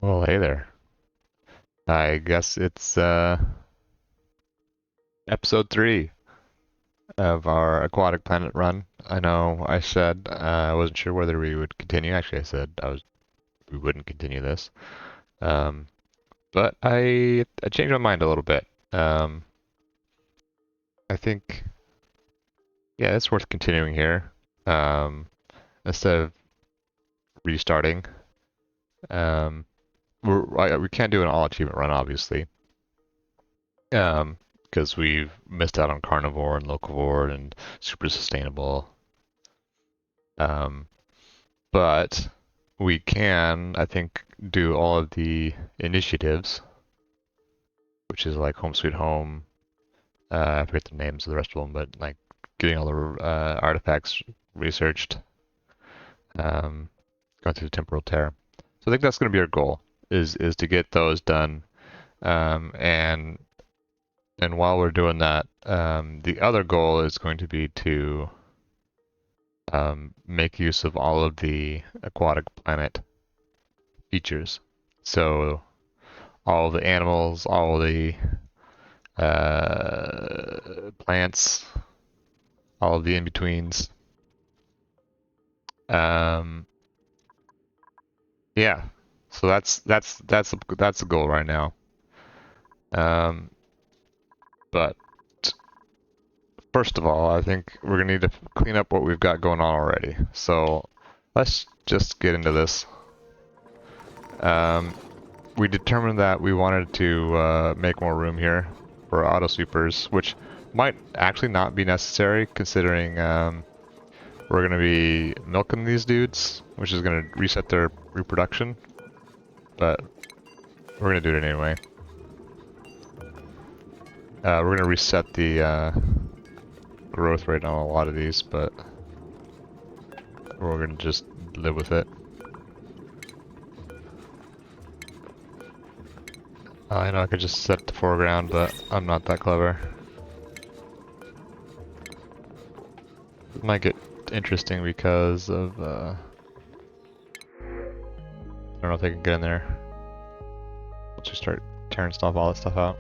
Well, hey there. I guess it's episode 3 of our Aquatic Planet run. I know I said I wasn't sure whether we would continue. Actually, I said we wouldn't continue this. Um, but I changed my mind a little bit. Um, I think yeah, it's worth continuing here. Um, Instead of restarting. Um, we can't do an all achievement run, obviously. Because we've missed out on carnivore and locavore and super sustainable. Um, but we can, I think, do all of the initiatives, which is like Home Sweet Home. I forget the names of the rest of them, but like getting all the artifacts researched, um, going through the temporal tear. So I think that's going to be our goal is to get those done. And while we're doing that, the other goal is going to be to make use of all of the aquatic planet features. So all the animals, all the plants, all of the in-betweens. Um, yeah, so that's the goal right now. Um, but first of all, I think we're gonna need to clean up what we've got going on already. So let's just get into this. Um, we determined that we wanted to make more room here for auto sweepers, which might actually not be necessary considering we're going to be milking these dudes, which is going to reset their reproduction, but we're going to do it anyway. We're going to reset the growth rate on a lot of these, but we're going to just live with it. I know I could just set the foreground, but I'm not that clever. It might get interesting because of, I don't know if they can get in there. Once we start tearing all that stuff out.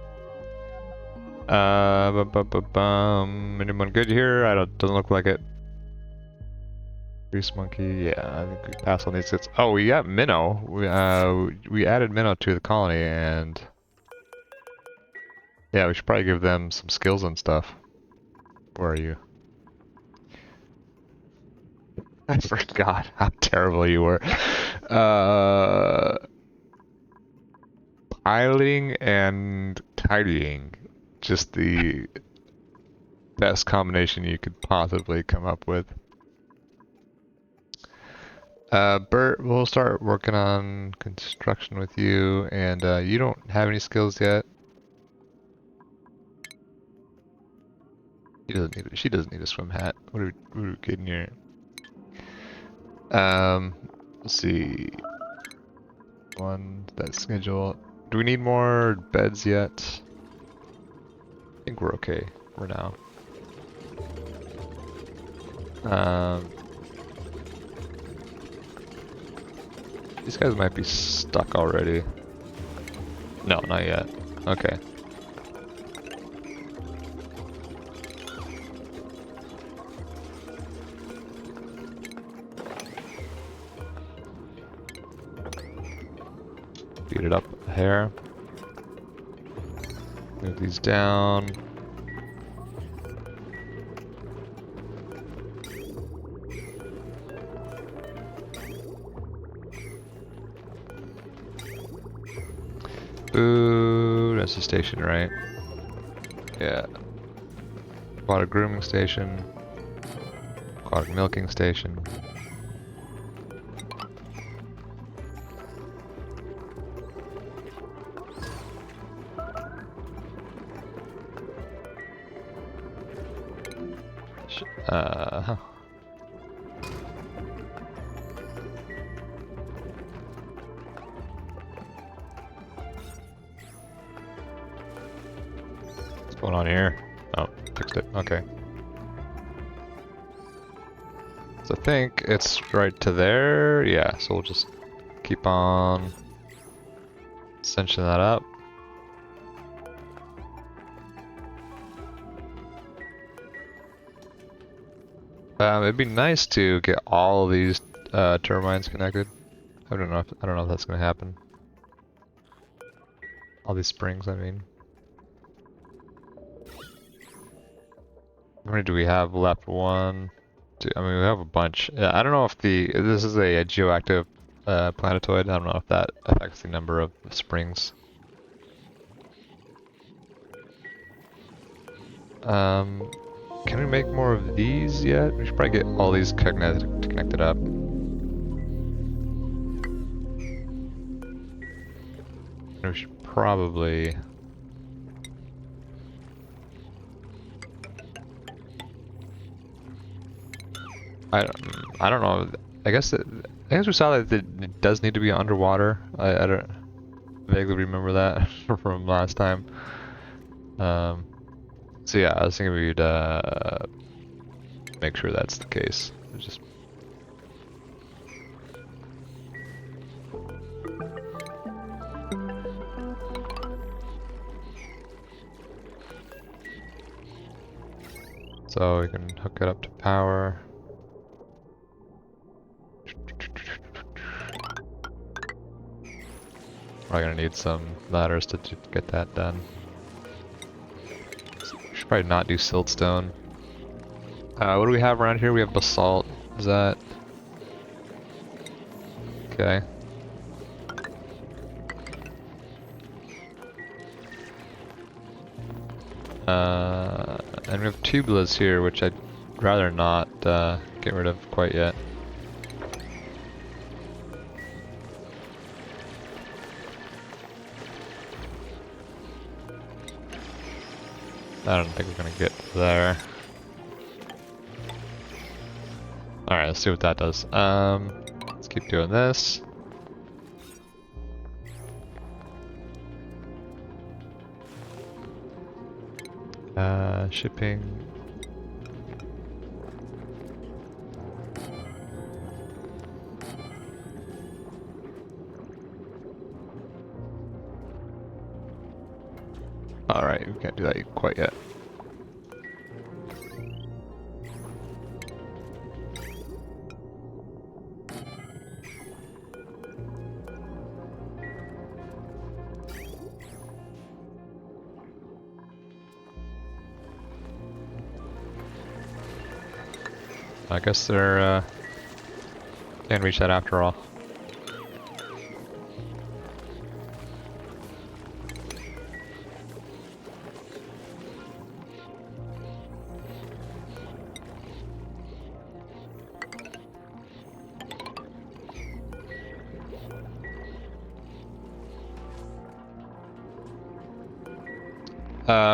Anyone good here? Doesn't look like it. Grease monkey, yeah, I think we pass on these hits. Oh, we got minnow. We added minnow to the colony, and yeah, we should probably give them some skills and stuff. Where are you? I forgot how terrible you were. Uh, Piloting and tidying, just the best combination you could possibly come up with. Bert, we'll start working on construction with you, and you don't have any skills yet. She doesn't need a swim hat. What are we getting here? Let's see. That schedule. Do we need more beds yet? I think we're okay for now. These guys might be stuck already. No, not yet. Okay. Speed it up a hair. Move these down. Ooh, that's the station, right? Yeah. Aquatic grooming station. Aquatic milking station. Huh. What's going on here? Oh, fixed it. Okay. So I think it's right to there. Yeah, so we'll just keep on Cinching that up. It'd be nice to get all of these turbines connected. I don't know if that's gonna happen. All these springs, I mean. How many do we have left? One, two. I mean, we have a bunch. Yeah, I don't know if this is a geoactive planetoid. I don't know if that affects the number of springs. Can we make more of these yet? We should probably get all these connected up. We should probably... I don't know. I guess we saw that it does need to be underwater. I don't vaguely remember that from last time. So yeah, I was thinking we'd make sure that's the case. Just so we can hook it up to power. We're gonna need some ladders to get that done. We should probably not do siltstone. What do we have around here? We have basalt. Is that... Okay. And we have tubulars here, which I'd rather not get rid of quite yet. I don't think we're gonna get there. Alright, let's see what that does. Let's keep doing this. Shipping. Alright, we can't do that quite yet. I guess they're can't reach that after all.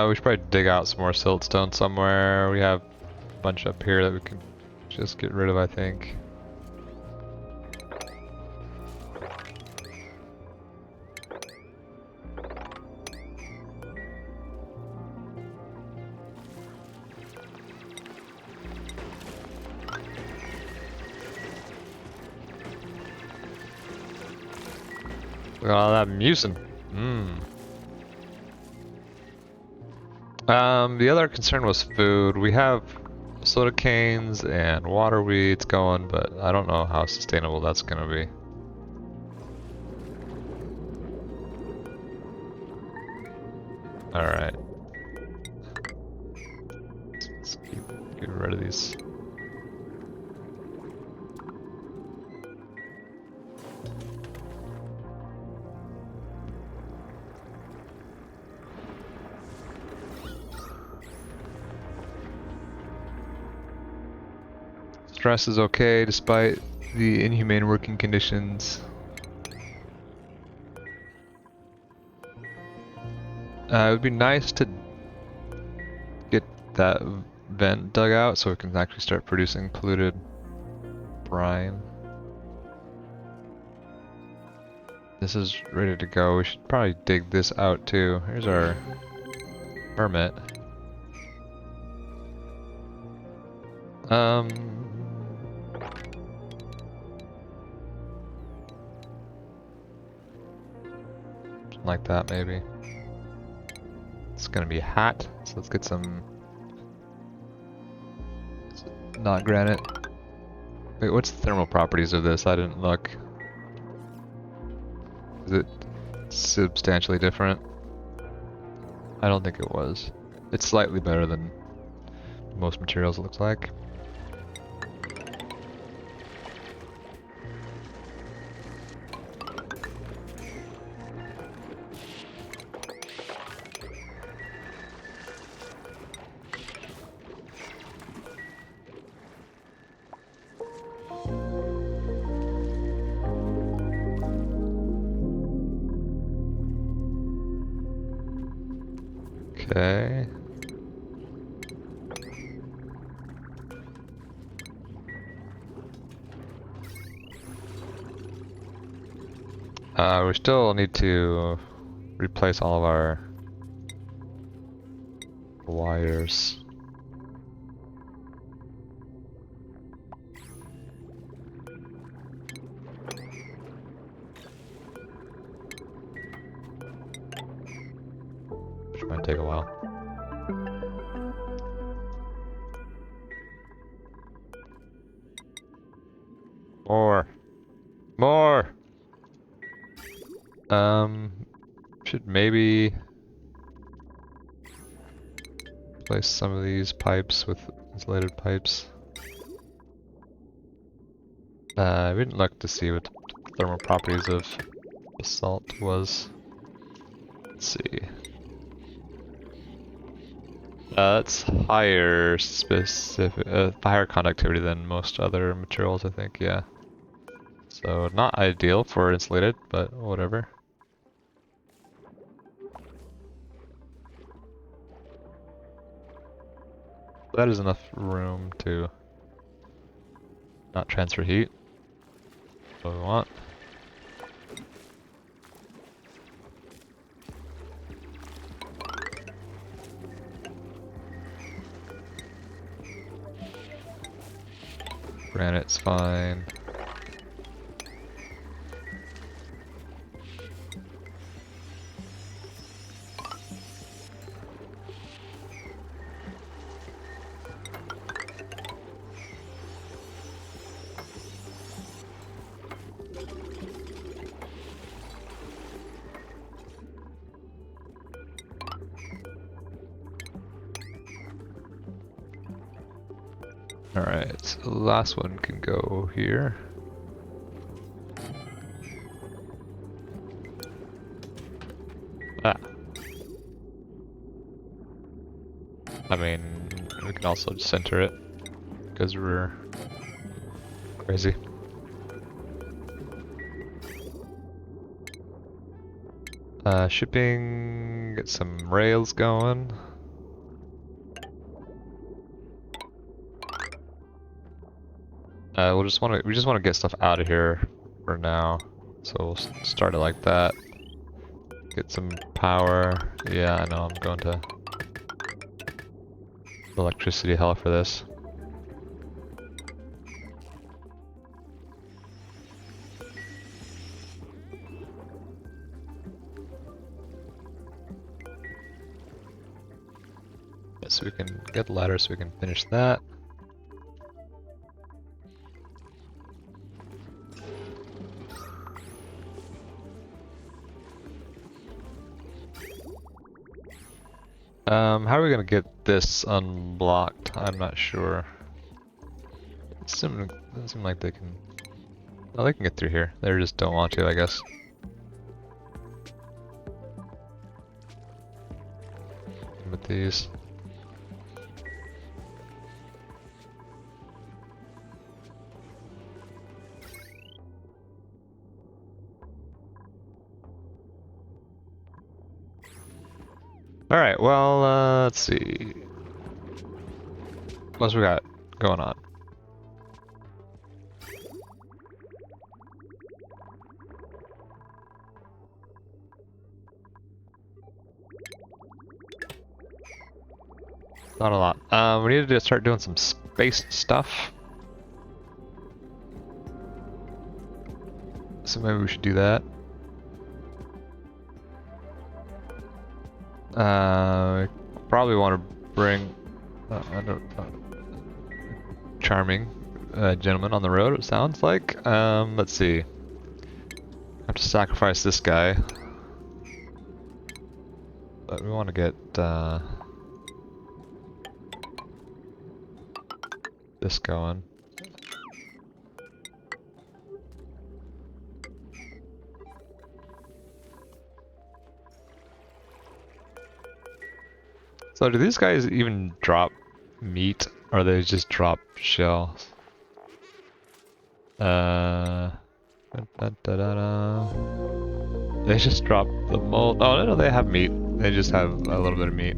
We should probably dig out some more siltstone somewhere. We have a bunch up here that we can just get rid of, I think. Look at all that mucin. The other concern was food. We have soda canes and water weeds going, but I don't know how sustainable that's gonna be. Alright. Let's get rid of these. Stress is okay despite the inhumane working conditions. It would be nice to get that vent dug out so it can actually start producing polluted brine. This is ready to go. We should probably dig this out too. Here's our permit. something like that maybe. It's gonna be hot, so let's get some not granite. Wait, what's the thermal properties of this? I didn't look. Is it substantially different? I don't think it was. It's slightly better than most materials, it looks like. Okay. We still need to replace all of our wires. Which might take a while. More! More! Should maybe place some of these pipes with insulated pipes. We didn't look to see what the thermal properties of basalt was. Let's see. It's higher higher conductivity than most other materials, I think, yeah. So not ideal for insulated, but whatever. That is enough room to not transfer heat. That's what we want. Granite's fine. Alright, so the last one can go here. Ah. I mean, we can also just center it, because we're crazy. Shipping, get some rails going. We just want to get stuff out of here for now, so we'll start it like that. Get some power. Yeah, I know I'm going to electricity hell for this. Yeah, so we can get the ladder so we can finish that. How are we gonna get this unblocked? I'm not sure. It doesn't seem like they can. Oh, they can get through here. They just don't want to, I guess. With these. Alright, well, let's see. What else we got going on? Not a lot. We need to start doing some space stuff. So maybe we should do that. Probably want to bring charming gentleman on the road, it sounds like. Let's see. Have to sacrifice this guy. But we want to get this going. So do these guys even drop meat, or they just drop shells? They just drop the mold. Oh no, they have meat. They just have a little bit of meat.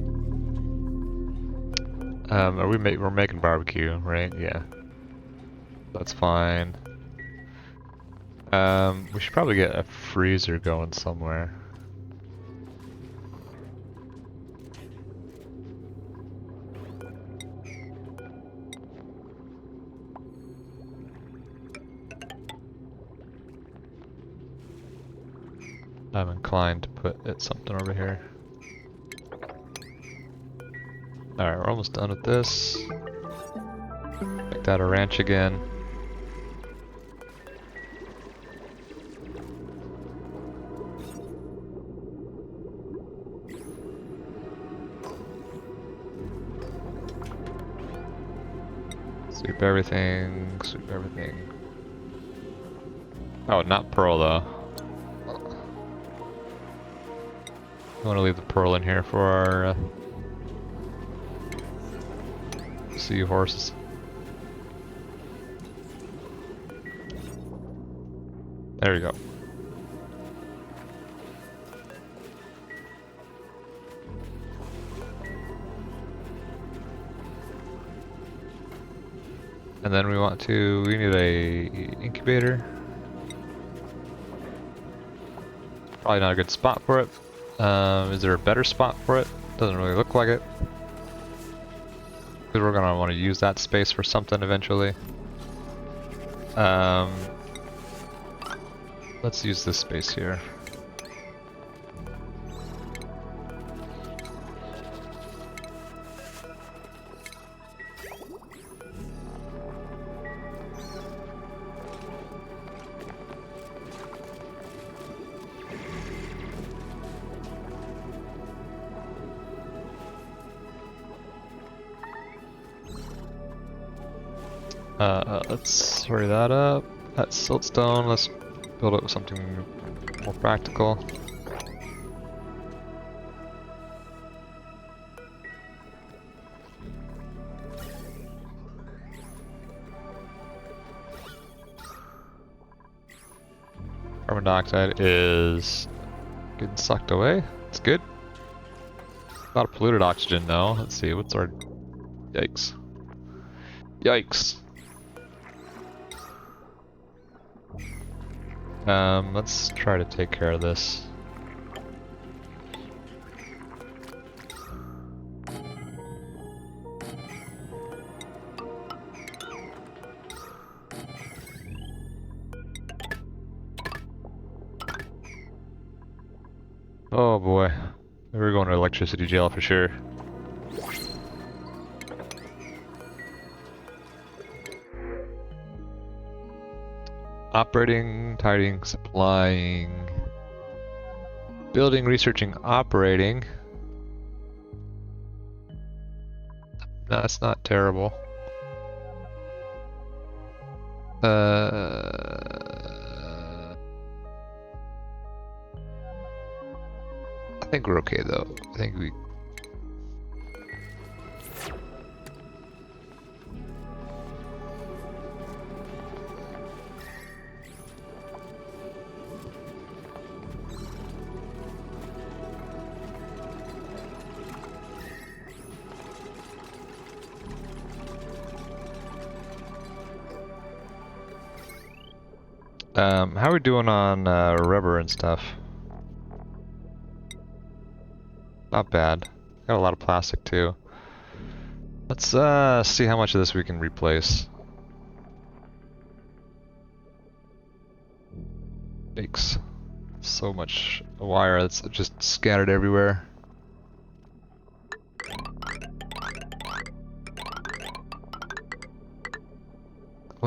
We're making barbecue, right? Yeah. That's fine. We should probably get a freezer going somewhere. I'm inclined to put it something over here. Alright, we're almost done with this. Make that a ranch again. Sweep everything, sweep everything. Oh, not pearl though. I want to leave the pearl in here for our seahorses. There you go. And then we need a incubator. Probably not a good spot for it. Is there a better spot for it? Doesn't really look like it. Because we're gonna want to use that space for something eventually. Let's use this space here. Let's hurry that up. That's siltstone. Let's build it with something more practical. Carbon dioxide is getting sucked away. It's good. A lot of polluted oxygen though. Let's see, what's our... Yikes. Yikes. Let's try to take care of this. Oh boy. We're going to electricity jail for sure. Operating, tidying, supplying, building, researching, operating. No, that's not terrible. I think we're okay though. I think we... how are we doing on rubber and stuff? Not bad. Got a lot of plastic too. Let's see how much of this we can replace. Makes so much wire that's just scattered everywhere.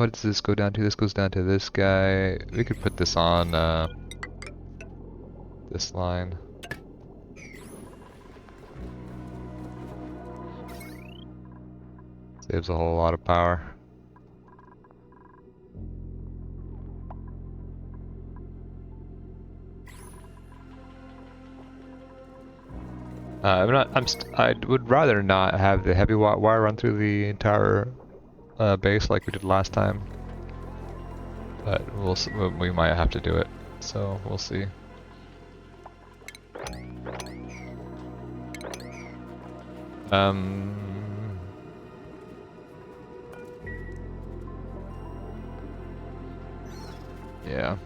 what does this go down to? This goes down to this guy. We could put this on this line. Saves a whole lot of power. I would rather not have the heavy wire run through the entire base like we did last time. But we might have to do it, so we'll see. Yeah.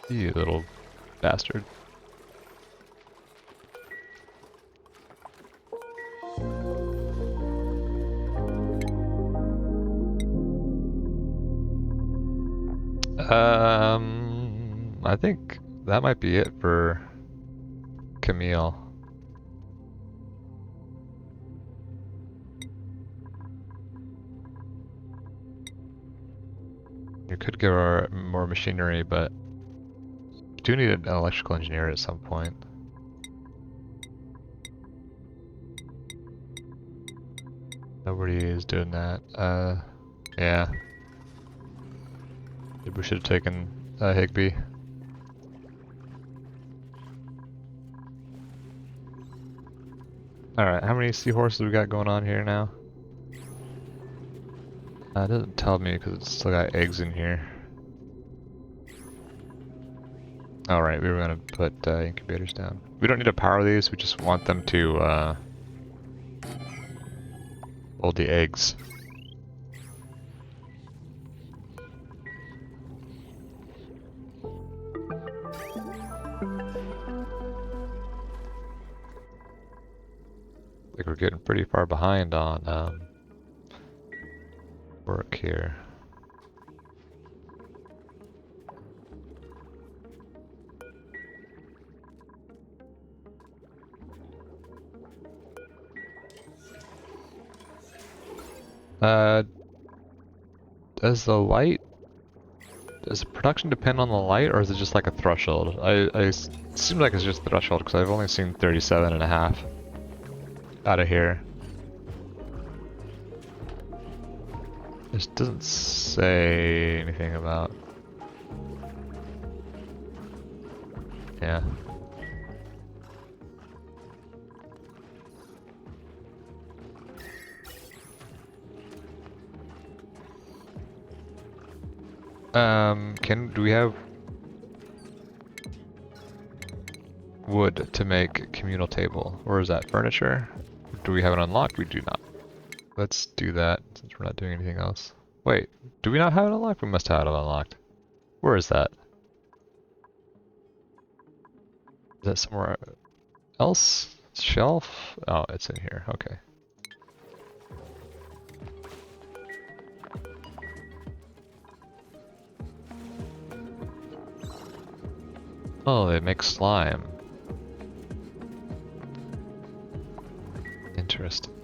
You little bastard. I think that might be it for Camille. You could give her more machinery, but you do need an electrical engineer at some point. Nobody is doing that. Yeah. Maybe we should have taken Higby. Alright, how many seahorses we got going on here now? It doesn't tell me because it's still got eggs in here. Alright, we were gonna put incubators down. We don't need to power these, we just want them to hold the eggs. Like we're getting pretty far behind on work here. Does the production depend on the light, or is it just like a threshold? It seems like it's just threshold, because I've only seen 37.5 out of here. This doesn't say anything about... Yeah. Do we have wood to make a communal table? Or is that furniture? Do we have it unlocked? We do not. Let's do that since we're not doing anything else. Wait, do we not have it unlocked? We must have it unlocked. Where is that? Is that somewhere else? Shelf? Oh, it's in here. Okay. Oh, they make slime. Interesting.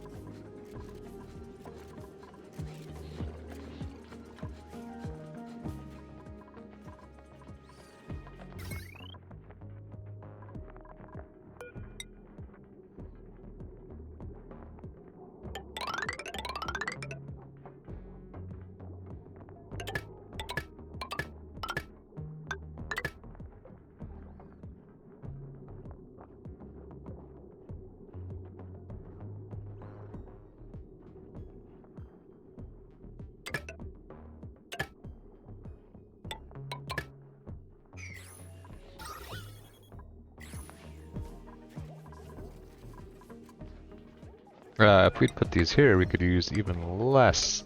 If we'd put these here, we could use even less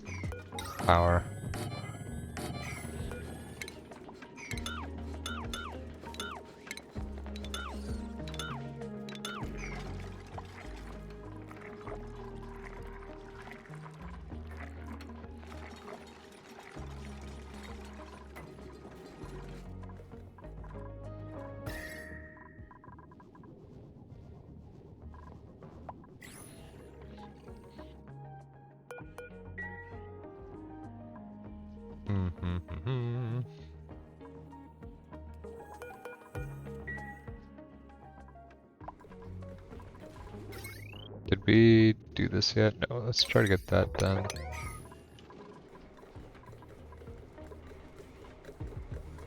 power. Did we do this yet? No, let's try to get that done.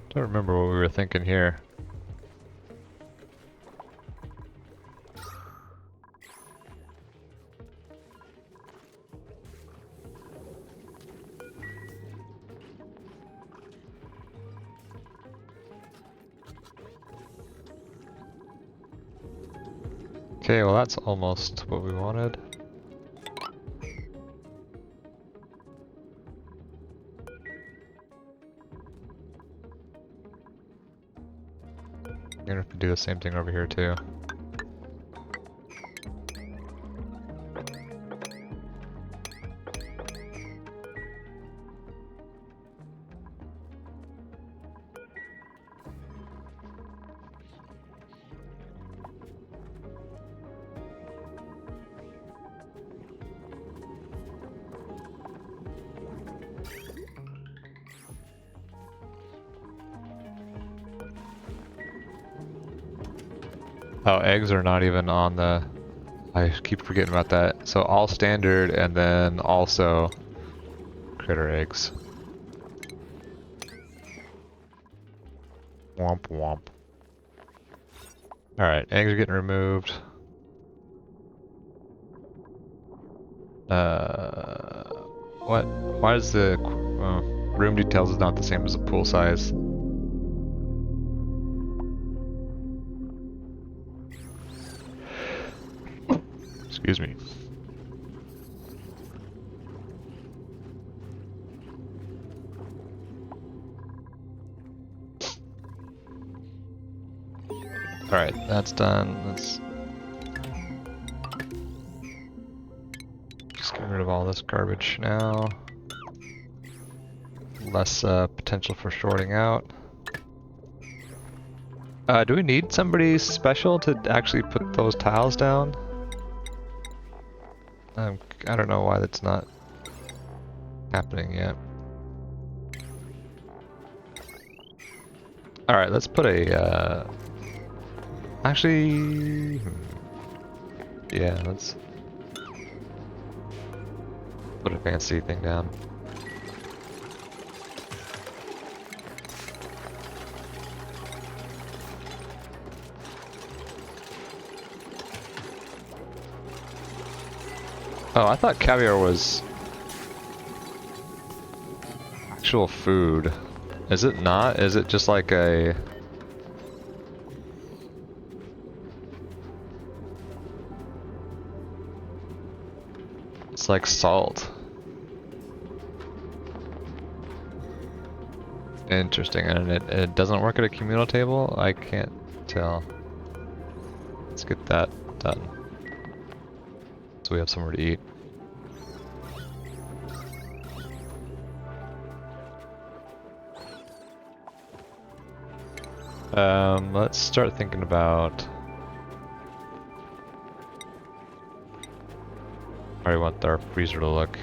Don't remember what we were thinking here. Okay, well that's almost what we wanted. You're gonna have to do the same thing over here too. Oh, eggs are not even on the... I keep forgetting about that. So all standard and then also critter eggs. Womp womp. Alright, eggs are getting removed. What? Why is the room details is not the same as the pool size? Excuse me. Alright, that's done. Let's just get rid of all this garbage now. Less potential for shorting out. Do we need somebody special to actually put those tiles down? I don't know why that's not happening yet. Alright, let's put a, actually... yeah, let's put a fancy thing down. Oh, I thought caviar was actual food. Is it not? Is it just like a... It's like salt. Interesting, and it doesn't work at a communal table? I can't tell. Let's get that done. So we have somewhere to eat. Let's start thinking about how do we want our freezer to look.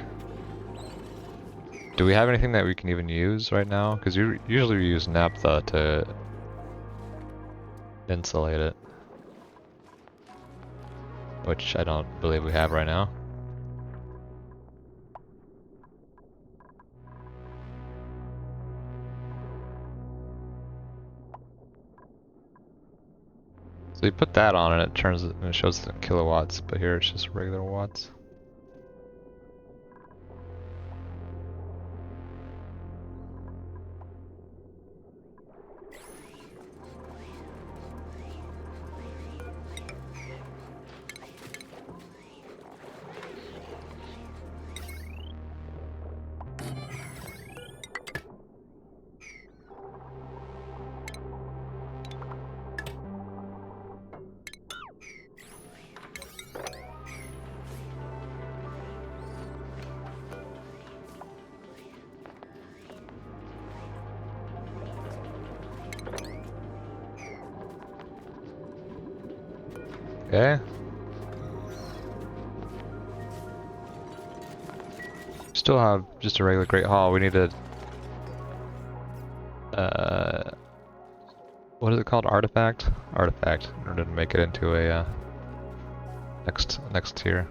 Do we have anything that we can even use right now? Because usually we use naphtha to insulate it. Which I don't believe we have right now. So you put that on and it turns and it shows the kilowatts, but here it's just regular watts. Okay. Still have just a regular Great Hall. We need to uh, what is it called? Artifact? Artifact, in order to make it into a next tier.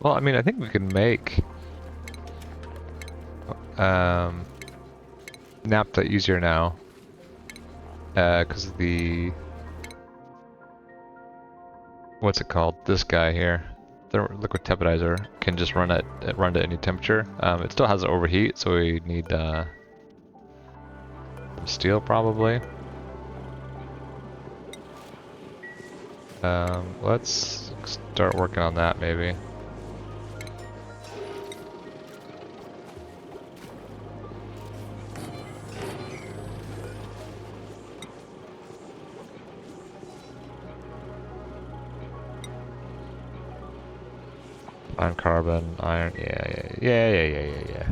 Well, I mean, I think we can make naphtha easier now, because the what's it called? This guy here, the liquid tepidizer, can just run to any temperature. It still has an overheat, so we need some steel probably. Let's start working on that maybe. Iron carbon, iron, yeah.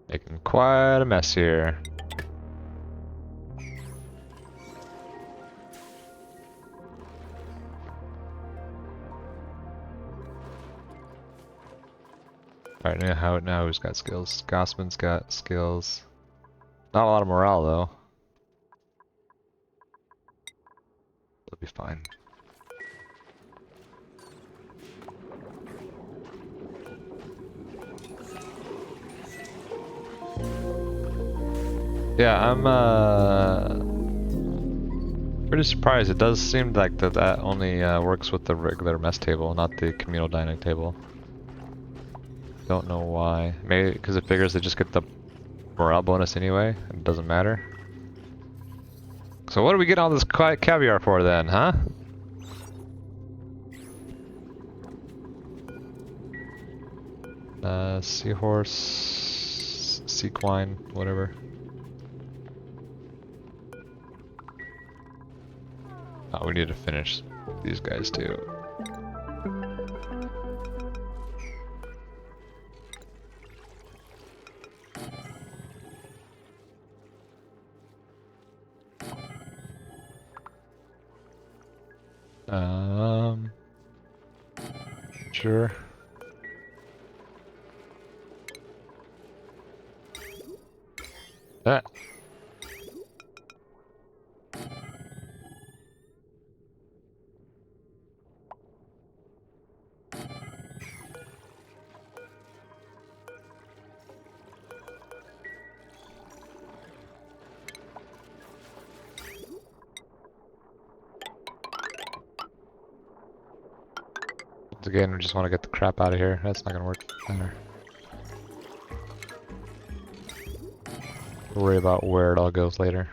Making quite a mess here. Alright, now who's got skills? Gossman's got skills. Not a lot of morale though. It'll be fine. Yeah, I'm pretty surprised. It does seem like that only works with the regular mess table, not the communal dining table. Don't know why. Maybe because it figures they just get the morale bonus anyway. It doesn't matter. So what do we get all this caviar for then, huh? Seahorse, sequine, whatever. Oh, we need to finish these guys too. Sure. Ah. Again, we just want to get the crap out of here. That's not gonna work either. We'll worry about where it all goes later.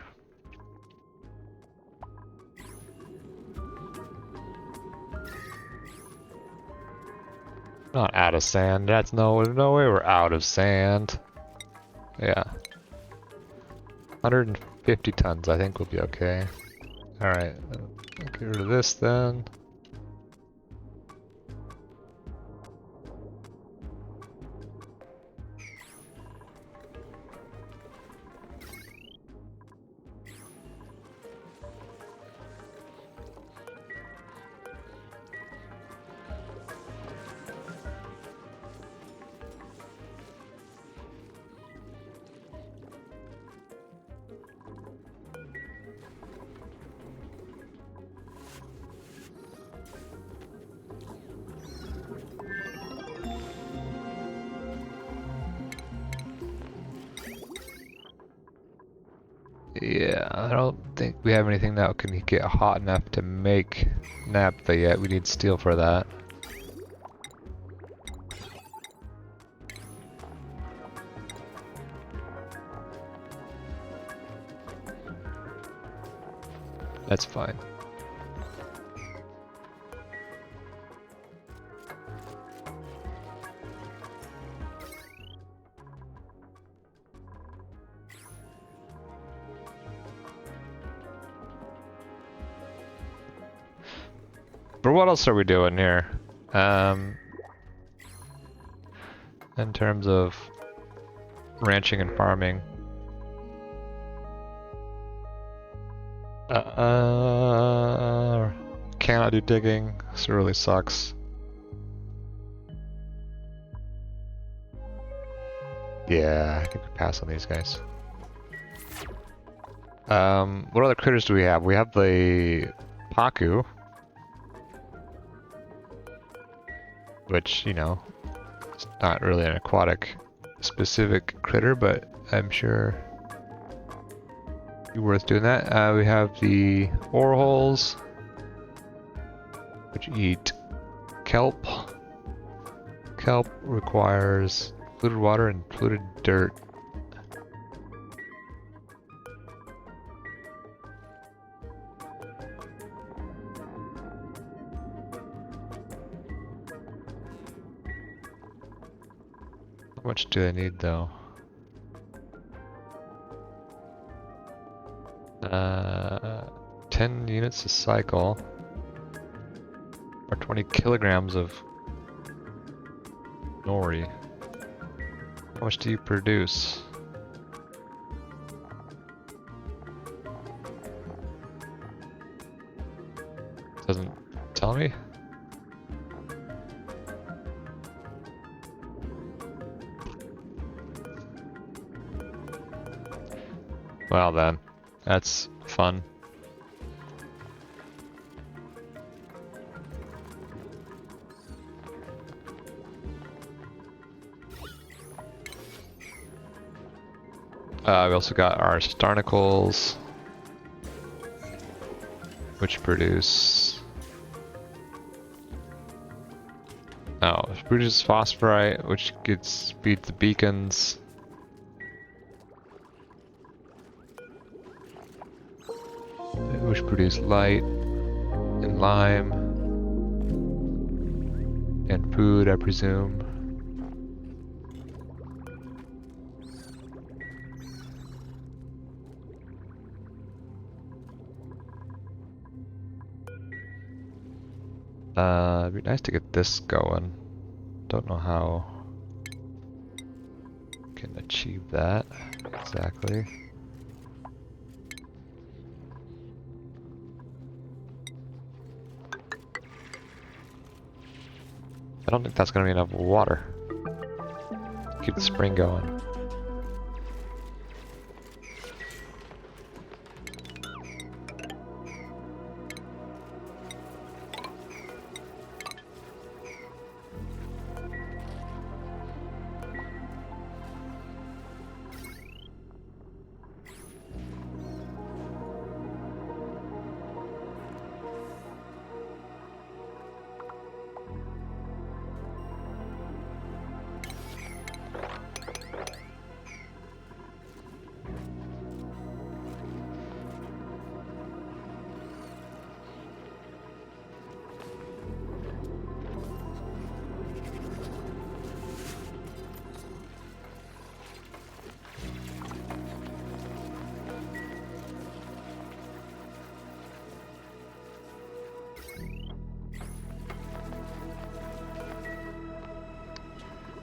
Not out of sand. That's no way we're out of sand. Yeah. 150 tons, I think we'll be okay. Alright, get rid of this then. Yeah, I don't think we have anything that can get hot enough to make naphtha yet. We need steel for that. That's fine. But what else are we doing here? In terms of ranching and farming. Cannot do digging. This really sucks. Yeah, I think we pass on these guys. What other critters do we have? We have the Paku, which, you know, it's not really an aquatic specific critter, but I'm sure it'd be worth doing that. We have the Orholes, which eat kelp. Kelp requires polluted water and polluted dirt. How much do they need though? 10 units a cycle, or 20 kilograms of nori. How much do you produce? Doesn't tell me. Well then, that's fun. We also got our Starnicles, which produce... Oh, it produces phosphorite, which feeds the beacons. Which produce light and lime and food, I presume. It'd be nice to get this going. Don't know how we can achieve that exactly. I don't think that's gonna be enough water. Keep the spring going.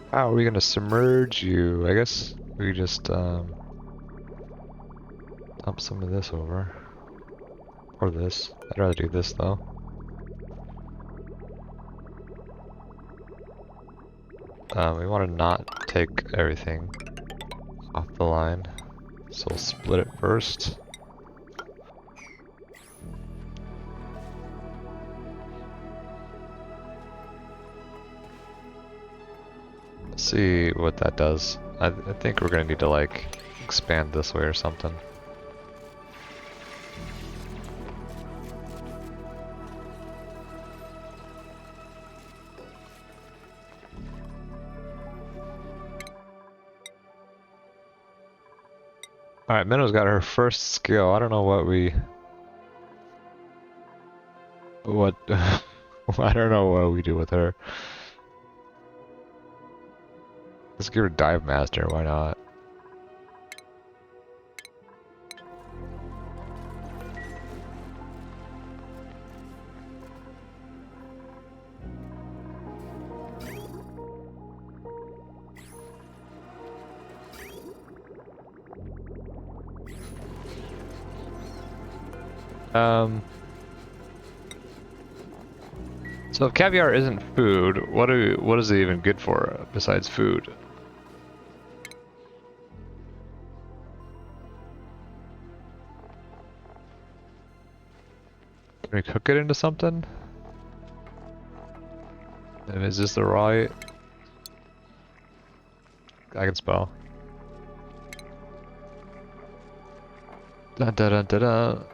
How are we gonna submerge you? I guess we just dump some of this over. Or this. I'd rather do this though. We want to not take everything off the line, so we'll split it first. See what that does. I think we're gonna need to like expand this way or something. Alright, Minnow's got her first skill. I don't know what I don't know what we do with her. Let's give her Dive Master, why not? Um, so if caviar isn't food, what is it even good for besides food? Can we cook it into something? And is this the right? I can spell. Dun, dun, dun, dun, dun.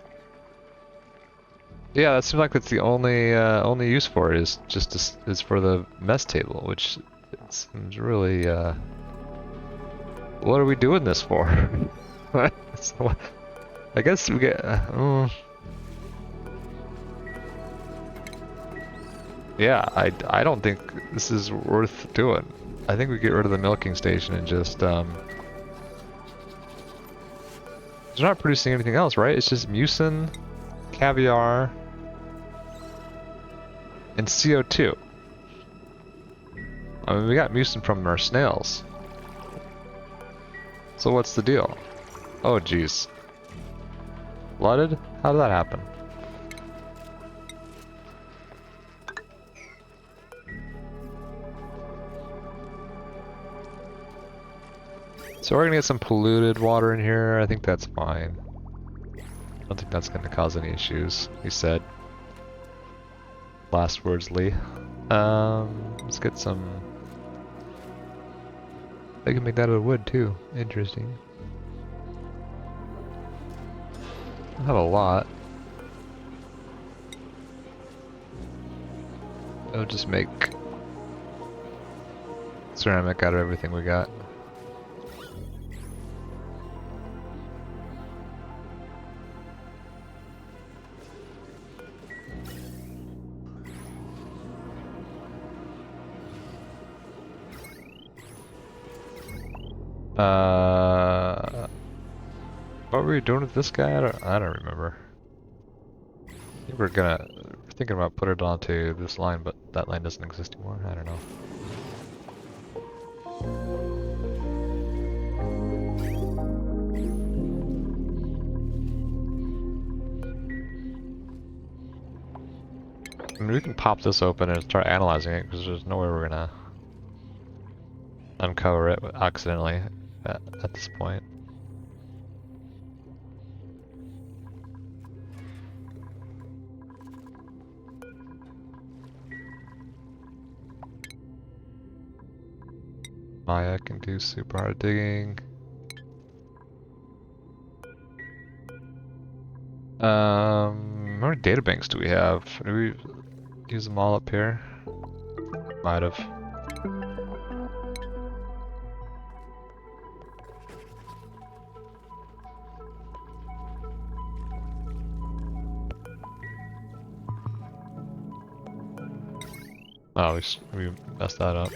Yeah, that seems like it's the only use for it is is for the mess table, which it seems really what are we doing this for? So, I guess we get yeah, I don't think this is worth doing. I think we get rid of the milking station and just it's not producing anything else, right? It's just mucin, caviar, and CO2. I mean, we got mucin from our snails. So what's the deal? Oh, jeez. Flooded? How did that happen? So we're gonna get some polluted water in here. I think that's fine. I don't think that's gonna cause any issues, he said. Last words, Lee. Let's get some... They can make that out of wood too. Interesting. I have a lot. I'll just make ceramic out of everything we got. What were we doing with this guy? I don't remember. I think we're thinking about putting it onto this line, but that line doesn't exist anymore. I don't know. I mean, we can pop this open and start analyzing it because there's no way we're gonna uncover it accidentally at this point. Maya can do super hard digging. How many data banks do we have? Do we use them all up here? Might have. Oh, we messed that up.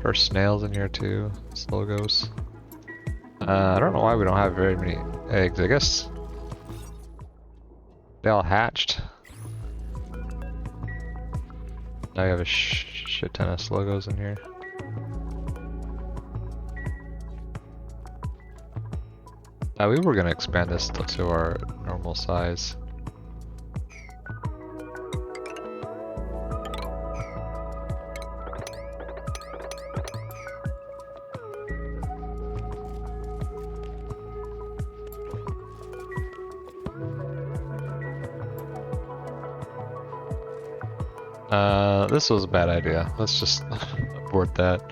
There's snails in here too. Slogos. I don't know why we don't have very many eggs. I guess they all hatched. Now you have a shit ton of slogos in here. We were gonna expand this to our normal size. This was a bad idea. Let's just abort that.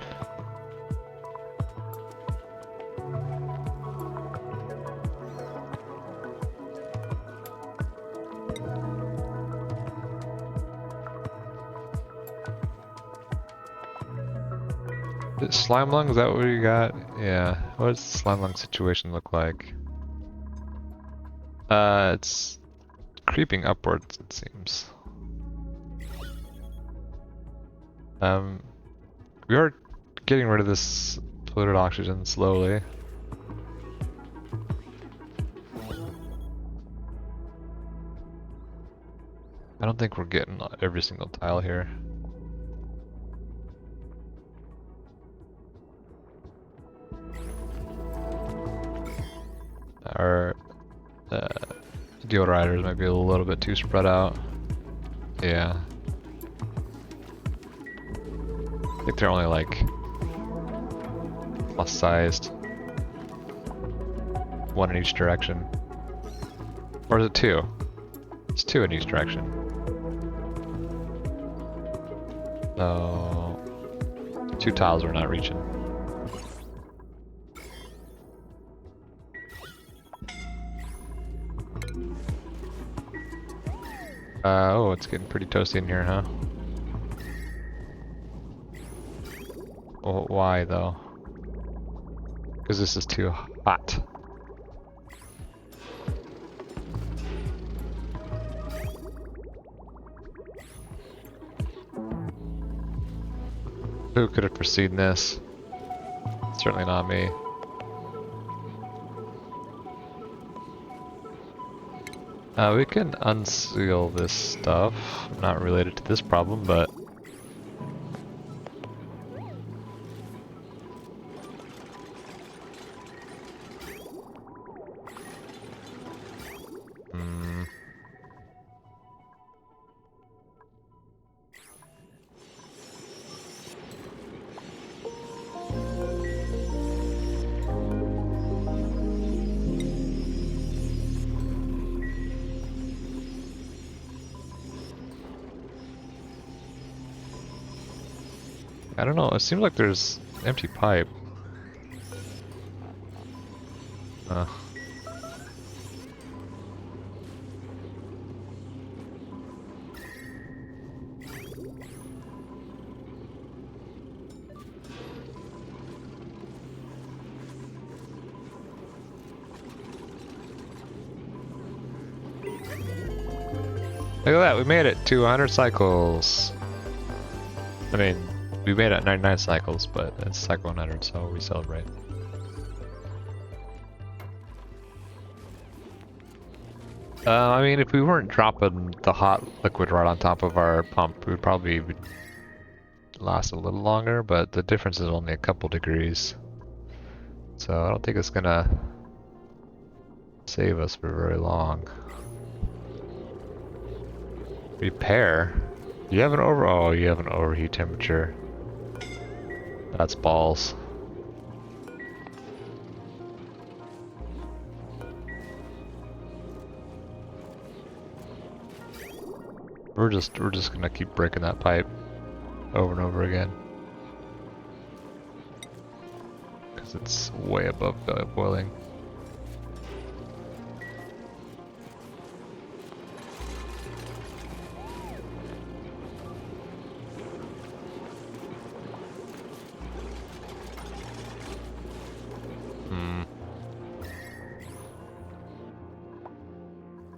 Slime lung, is that what you got? Yeah. What does the slime lung situation look like? It's creeping upwards, it seems. We are getting rid of this polluted oxygen slowly. I don't think we're getting every single tile here. Our deodorizers might be a little bit too spread out. Yeah. I think they're only like plus sized. One in each direction. Or is it two? It's two in each direction. So 2 tiles we're not reaching. Oh, it's getting pretty toasty in here, huh? Well, why though? Because this is too hot. Who could have foreseen this? Certainly not me. We can unseal this stuff. Not related to this problem, but... I don't know, it seems like there's empty pipe. Look at that, we made it! 200 cycles! I mean, we made it 99 cycles, but it's cycle 100, so we celebrate. I mean, if we weren't dropping the hot liquid right on top of our pump, we would probably last a little longer, but the difference is only a couple degrees. So I don't think it's gonna save us for very long. Repair? You have an you have an overheat temperature. That's balls. We're just gonna keep breaking that pipe over and over again. Cause it's way above boiling.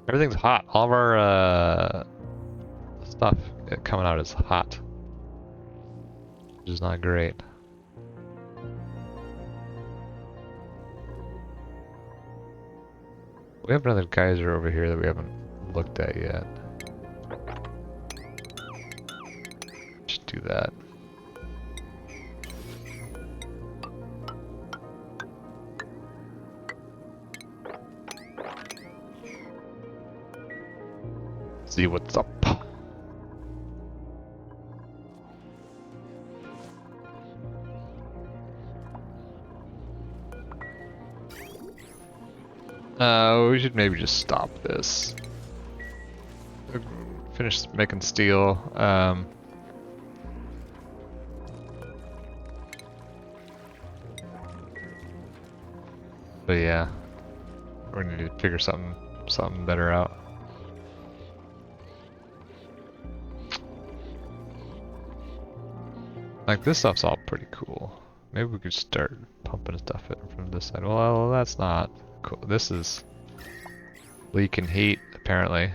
Everything's hot. All of our stuff coming out is hot, which is not great. We have another geyser over here that we haven't looked at yet. Just do that. See what's up. We should maybe just stop this. finish making steel. But yeah, we're gonna need to figure something better out. Like this stuff's all pretty cool. Maybe we could start pumping stuff in from this side. Well, that's not cool. This is leaking heat apparently.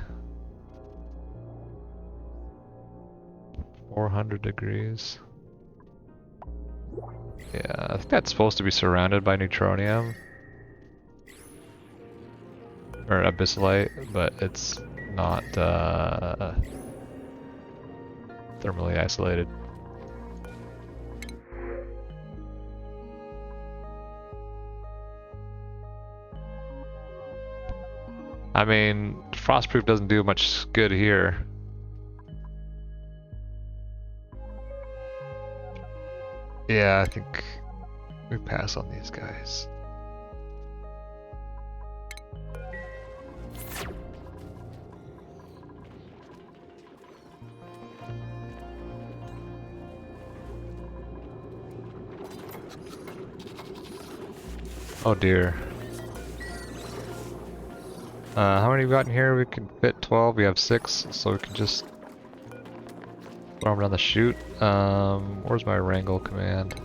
400 degrees. Yeah, I think that's supposed to be surrounded by neutronium. Or abyssalite, but it's not thermally isolated. I mean, frostproof doesn't do much good here. Yeah, I think we pass on these guys. Oh dear. How many we got in here? We can fit 12. We have 6, so we can just throw them down the chute. Where's my wrangle command?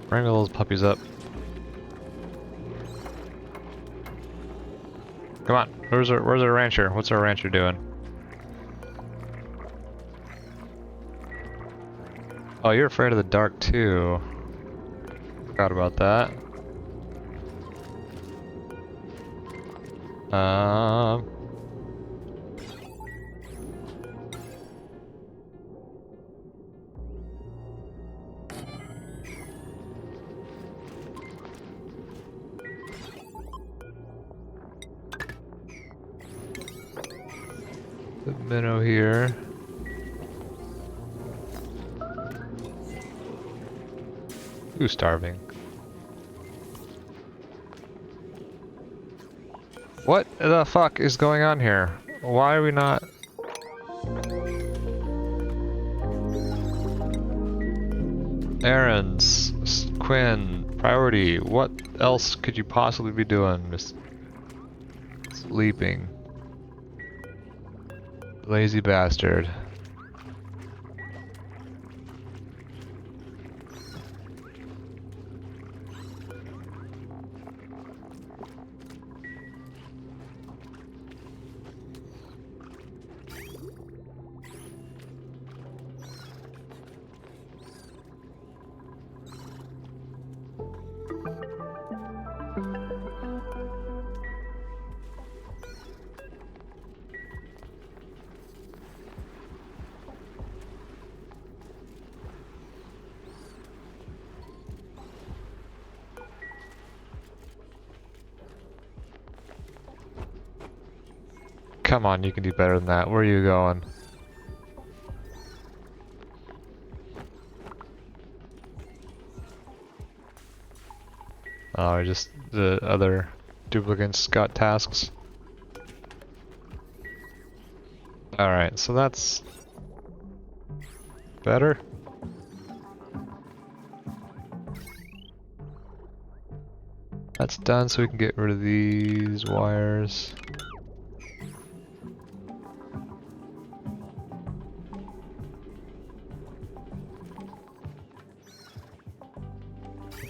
Wrangle those puppies up. Come on, where's our rancher? What's our rancher doing? Oh, you're afraid of the dark too. Forgot about that. The minnow here. Who's starving? What the fuck is going on here? Why are we not... Errands, Quinn, priority, what else could you possibly be doing? Just sleeping. Lazy bastard. Come on, you can do better than that. Where are you going? Oh, just the other duplicates got tasks. Alright, so that's better. That's done, so we can get rid of these wires.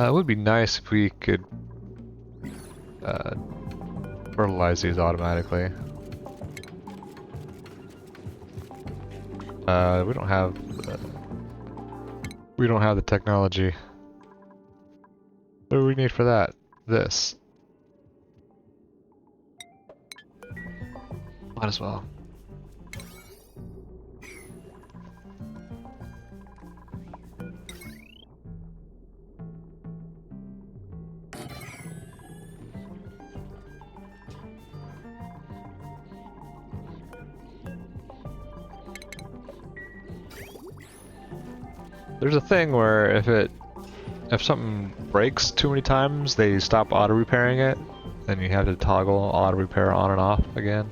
It would be nice if we could fertilize these automatically. We don't have the technology. What do we need for that? This. Might as well. There's a thing where if something breaks too many times, they stop auto repairing it, and you have to toggle auto repair on and off again.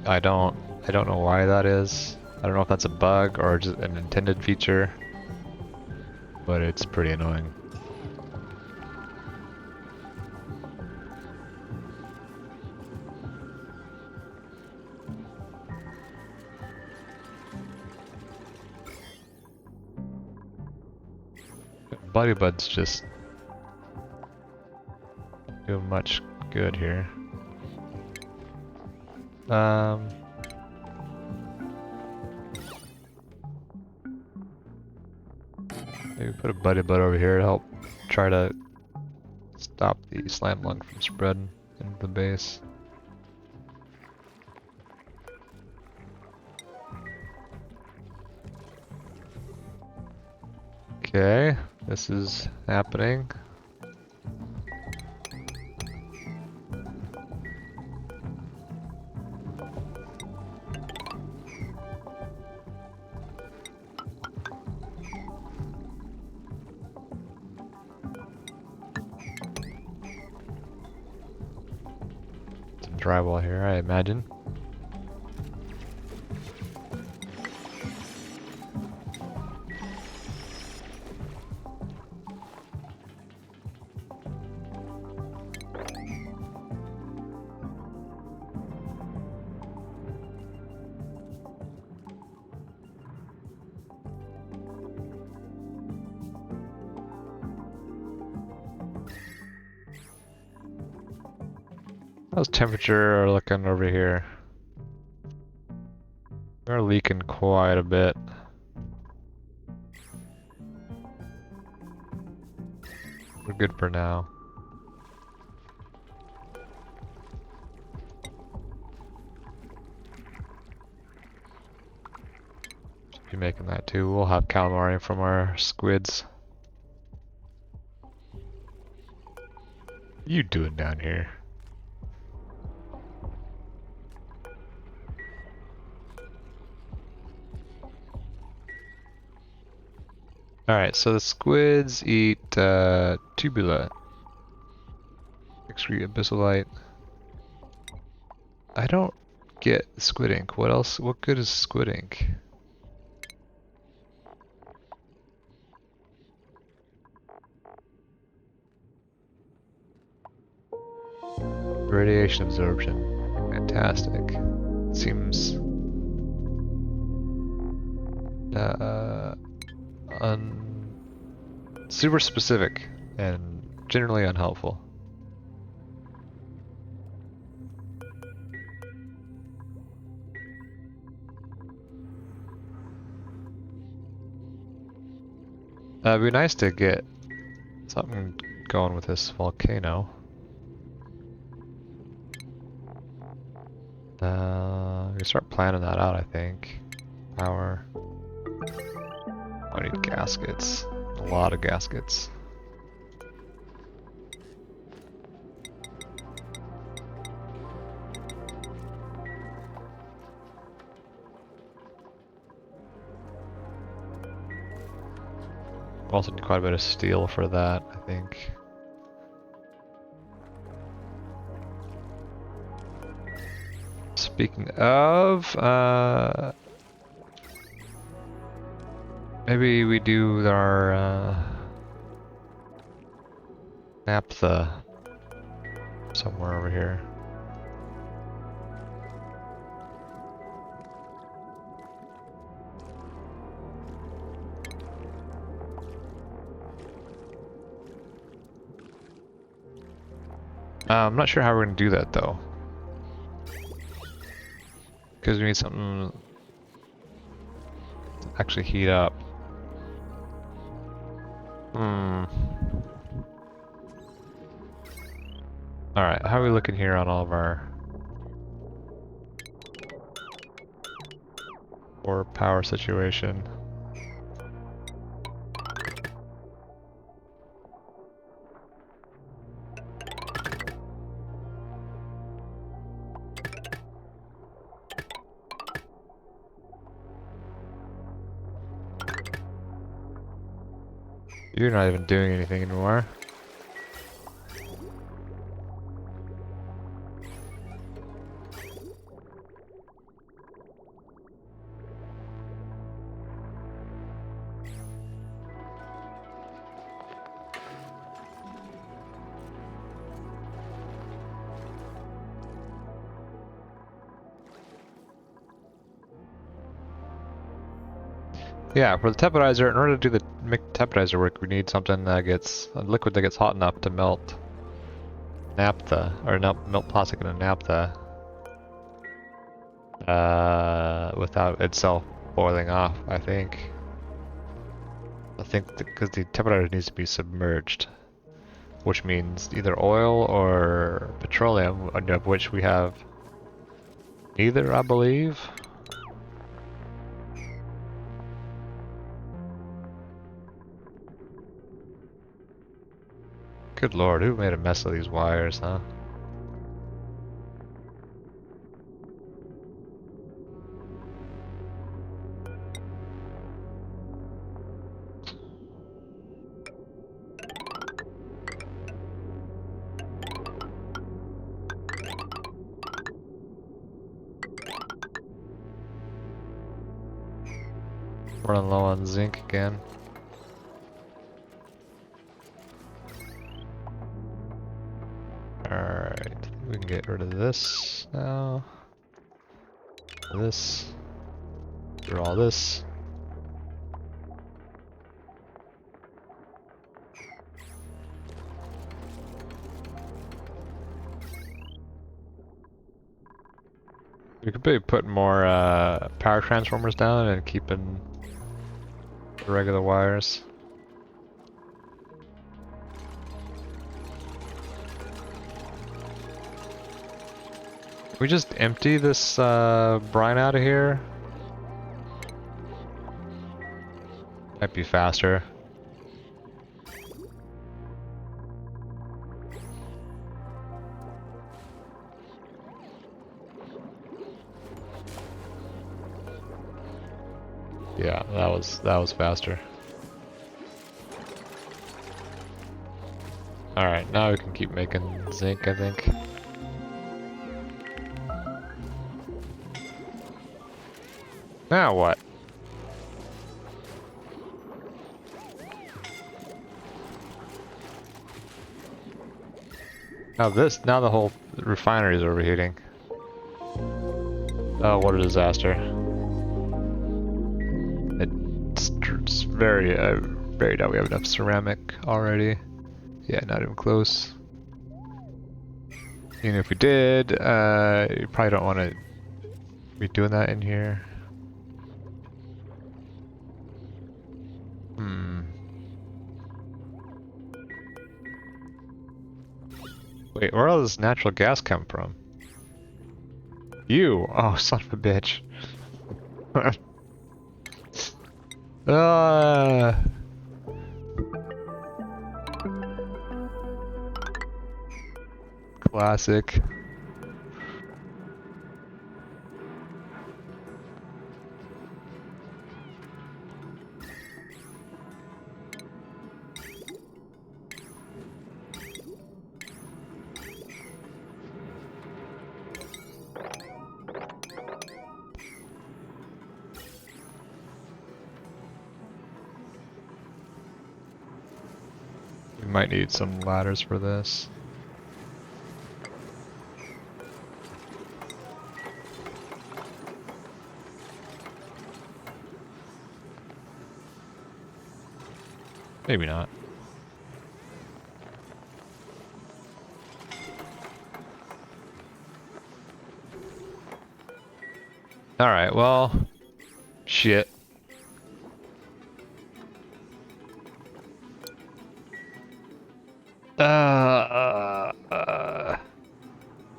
I don't know why that is. I don't know if that's a bug or just an intended feature, but it's pretty annoying. Buddy Bud's just doing much good here. Maybe put a Buddy Bud over here to help try to stop the slam lung from spreading into the base. Okay, this is happening. Some drywall here, I imagine. How's temperature looking over here? We're leaking quite a bit. We're good for now. Should be making that too. We'll have calamari from our squids. What are you doing down here? Alright, so the squids eat tubula. Excrete abyssalite. I don't get squid ink. What else? What good is squid ink? Radiation absorption. Fantastic. Seems super specific and generally unhelpful. It'd be nice to get something going with this volcano. We start planning that out, I think. Power. I need gaskets. A lot of gaskets. Also need quite a bit of steel for that, I think. Speaking of, maybe we do our naphtha somewhere over here. I'm not sure how we're gonna do that though. Because we need something to actually heat up. Alright, how are we looking here on all of our power situation? You're not even doing anything anymore. Yeah, for the tepidizer, in order to do the make tepidizer work, we need something that gets a liquid that gets hot enough to melt naphtha, or melt plastic into naphtha, without itself boiling off. I think because the tepidizer needs to be submerged, which means either oil or petroleum, of which we have neither, I believe. Good lord, who made a mess of these wires, huh? Running low on zinc again. Alright, we can get rid of this now. This. Do all this. We could be putting more power transformers down and keeping the regular wires. Can we just empty this brine out of here? Might be faster. Yeah, that was faster. Alright, now we can keep making zinc, I think. Now what? Now the whole refinery is overheating. Oh, what a disaster. It's very doubt we have enough ceramic already. Yeah, not even close. Even if we did, you probably don't want to be doing that in here. Wait, where all this natural gas come from? You! Oh, son of a bitch. Classic. We might need some ladders for this. Maybe not. Alright, well, shit.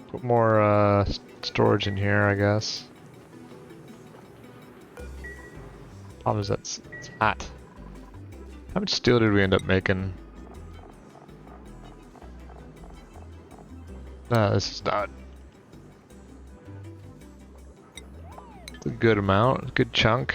Put more storage in here, I guess. Problem is it's hot. How much steel did we end up making? No, this is not. It's a good amount, a good chunk.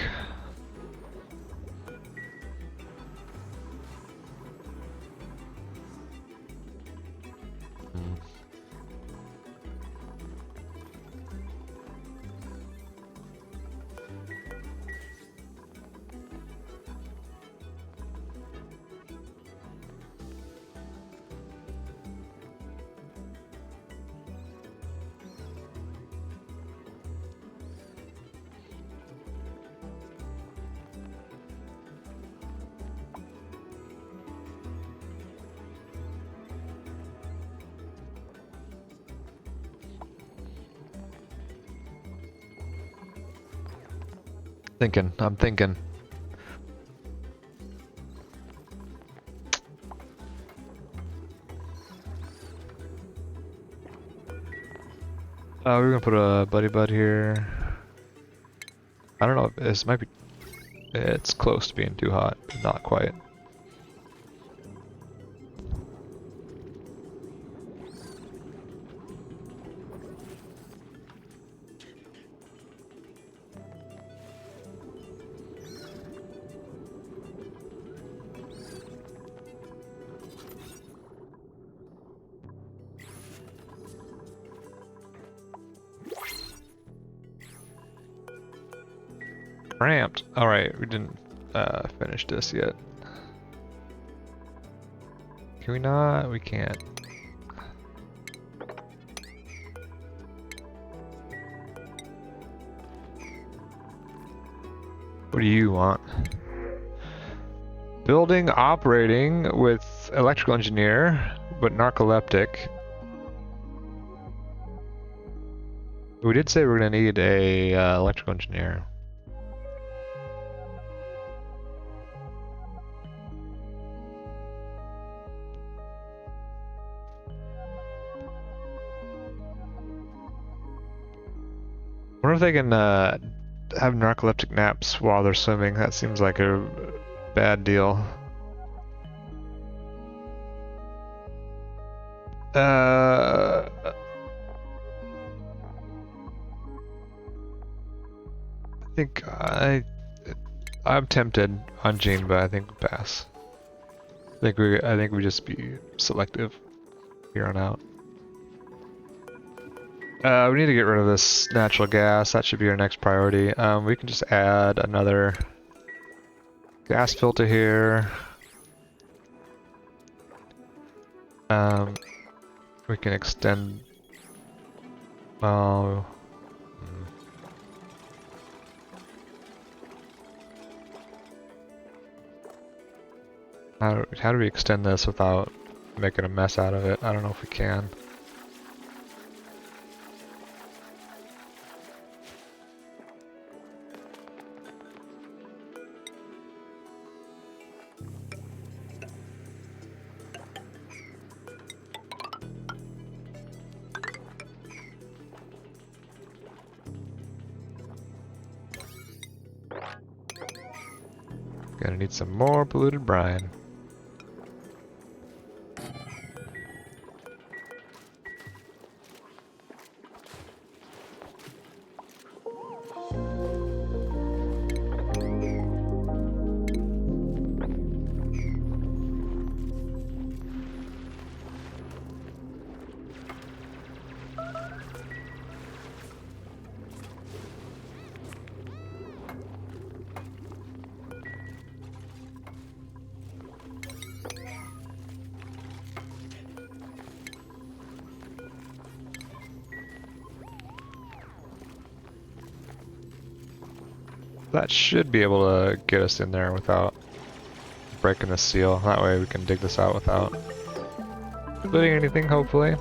I'm thinking. We're gonna put a buddy bud here. I don't know, this might be, it's close to being too hot, but not quite. Cramped. Alright, we didn't finish this yet. Can we not? We can't. What do you want? Building operating with electrical engineer, but narcoleptic. We did say we're gonna need a electrical engineer. I wonder if they can have narcoleptic naps while they're swimming. That seems like a bad deal. I think I'm tempted on Jean, but I think we pass. I think we just be selective here on out. We need to get rid of this natural gas. That should be our next priority. We can just add another gas filter here. We can extend. Oh. How do we extend this without making a mess out of it? I don't know if we can. Gonna need some more polluted brine. That should be able to get us in there without breaking the seal. That way we can dig this out without splitting anything, hopefully.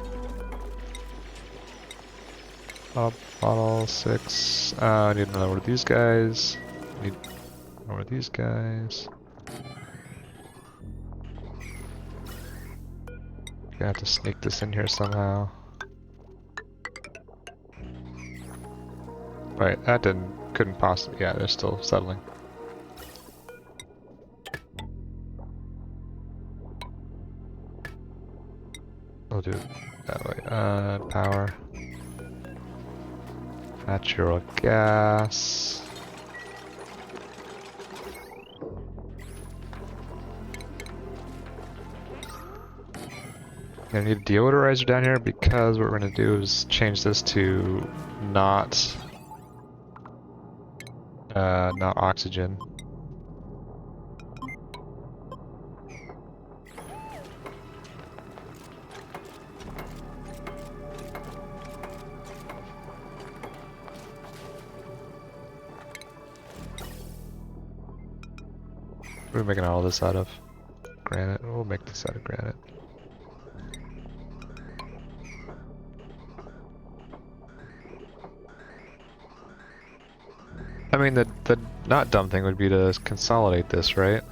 Bottle 6. I need another one of these guys. Need one of these guys. Gonna have to sneak this in here somehow. Right, that couldn't possibly, yeah, they're still settling. We'll do it that way. Power. Natural gas. Gonna need a deodorizer down here because what we're gonna do is change this to not oxygen. We're making all this out of granite. We'll make this out of granite. I mean, the not dumb thing would be to consolidate this, right?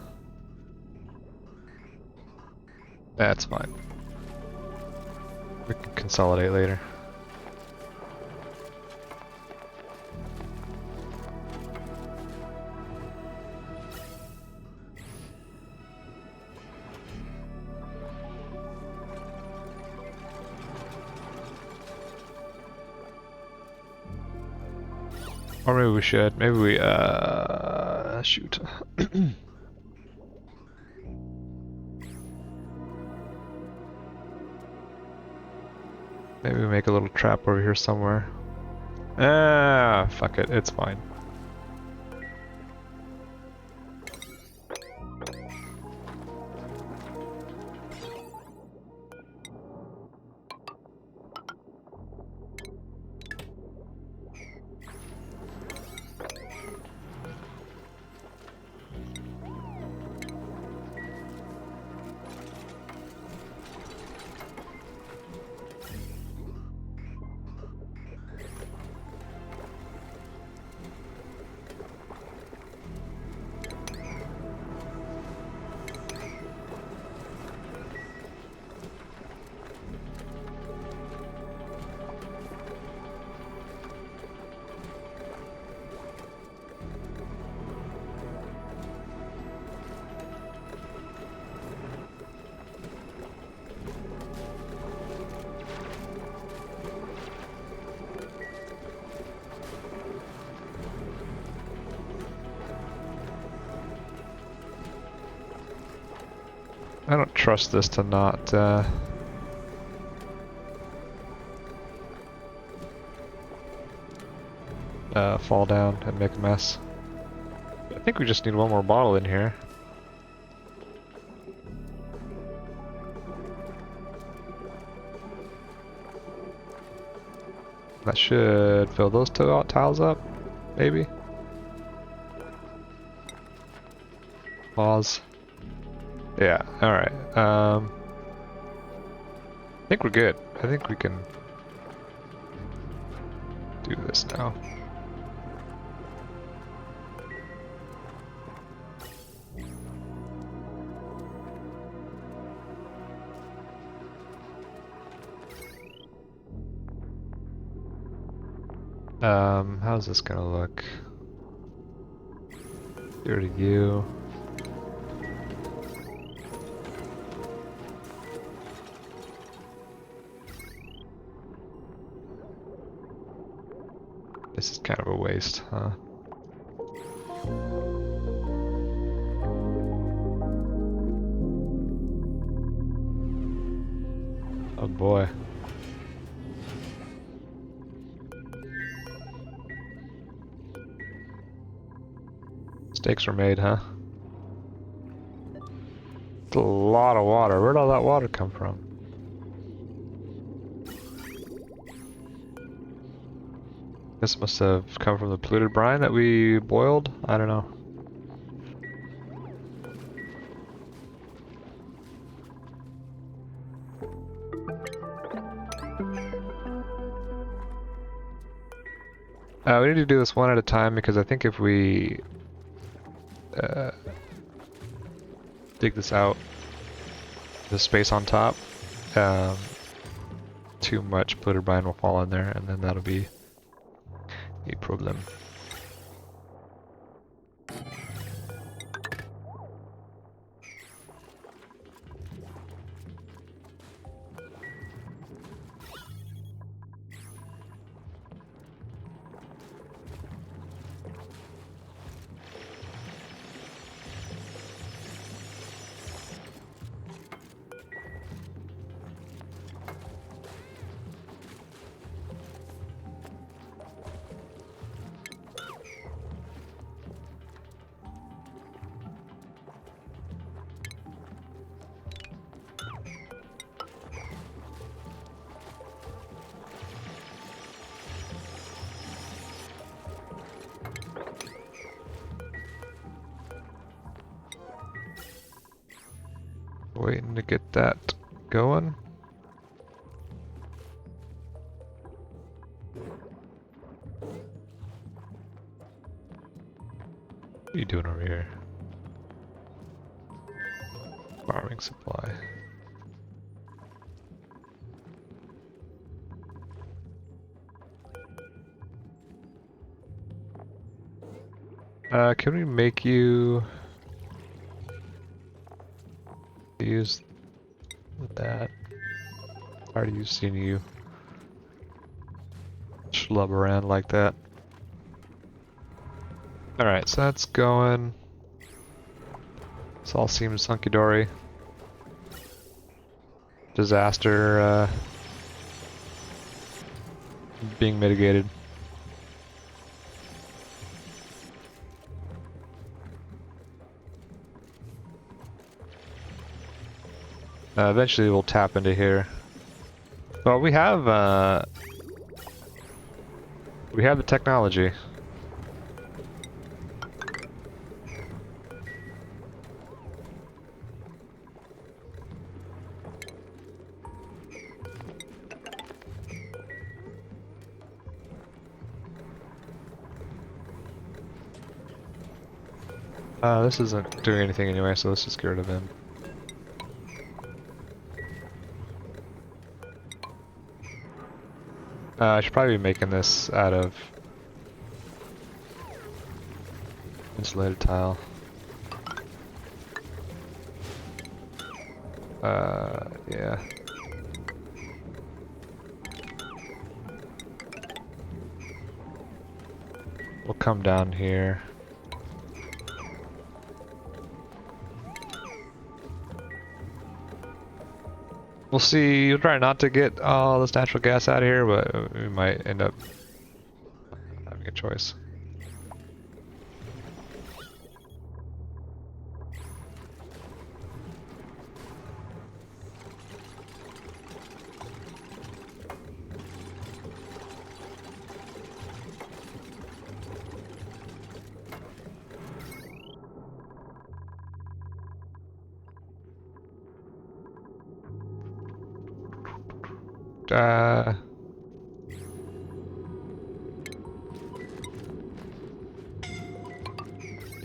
That's fine. We can consolidate later. Or maybe we should. Maybe we, shoot. Maybe we make a little trap over here somewhere. Ah, fuck it, it's fine. I don't trust this to not, fall down and make a mess. I think we just need one more bottle in here. That should fill those two tiles up, maybe? Pause. Yeah, alright. I think we're good. I think we can do this now. How's this gonna look? Here to you. This is kind of a waste, huh? Oh boy. Mistakes were made, huh? It's a lot of water. Where'd all that water come from? This must have come from the polluted brine that we boiled? I don't know. We need to do this one at a time because I think if we dig this out, the space on top, too much polluted brine will fall in there and then that'll be a problem. Waiting to get that going. What are you doing over here? Farming supply. Can we make you use that? Already seen you schlub around like that. Alright, so that's going. This all seems hunky-dory. Disaster being mitigated. Eventually we'll tap into here. Well, we have the technology. This isn't doing anything anyway, so let's just get rid of him. I should probably be making this out of insulated tile. Yeah. We'll come down here. We'll see. We'll try not to get all this natural gas out of here, but we might end up having a choice.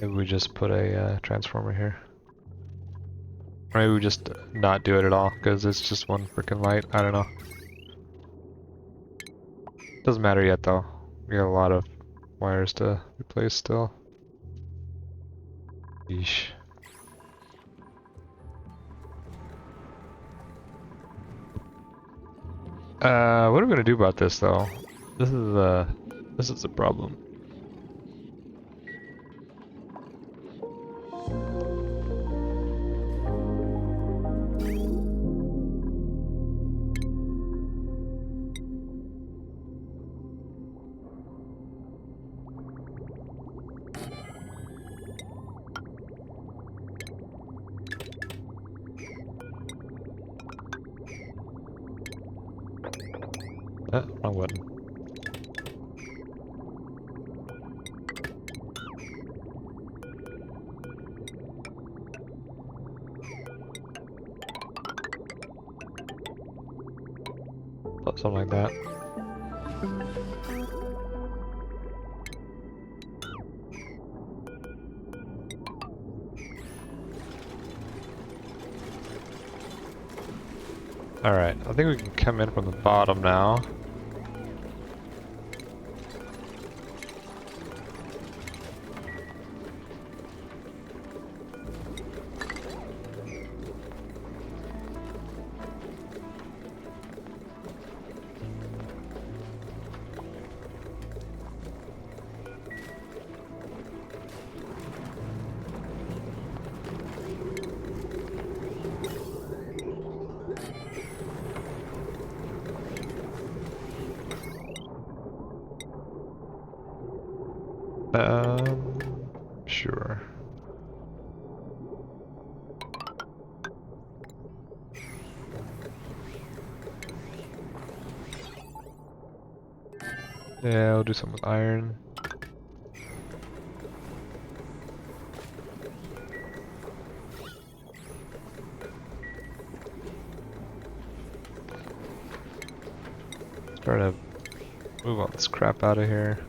Maybe we just put a transformer here. Or maybe we just not do it at all, because it's just one freaking light. I don't know. Doesn't matter yet, though. We got a lot of wires to replace still. Yeesh. What are we gonna do about this, though? This is a problem. Wrong button. Something like that. Alright, I think we can come in from the bottom now. Sure. Yeah, I'll do something with iron. Try to move all this crap out of here.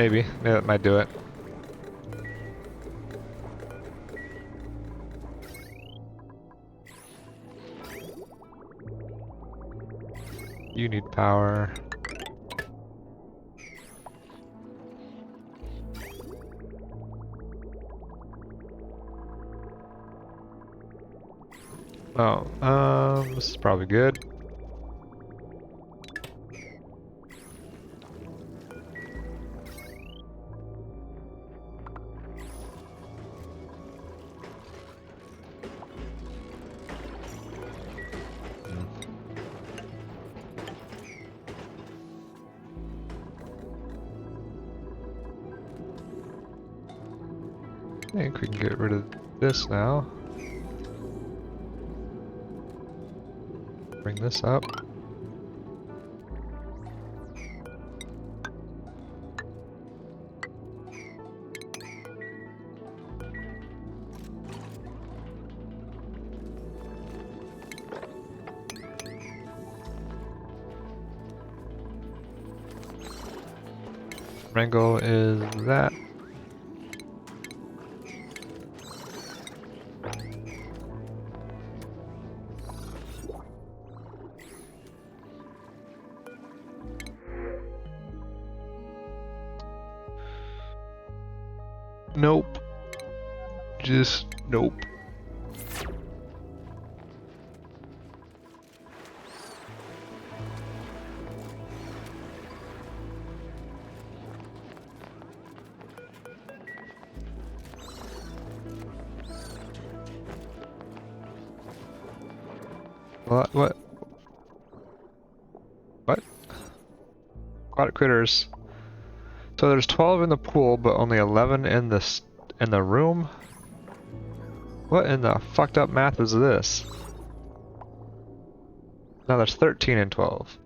Maybe that might do it. You need power. Oh, this is probably good. I think we can get rid of this now. Bring this up. Wrangle is that. Nope. Just nope. What? What? What? Aquatic critters. So there's 12 in the pool, but only 11 in the room? What in the fucked up math is this? Now there's 13 and 12.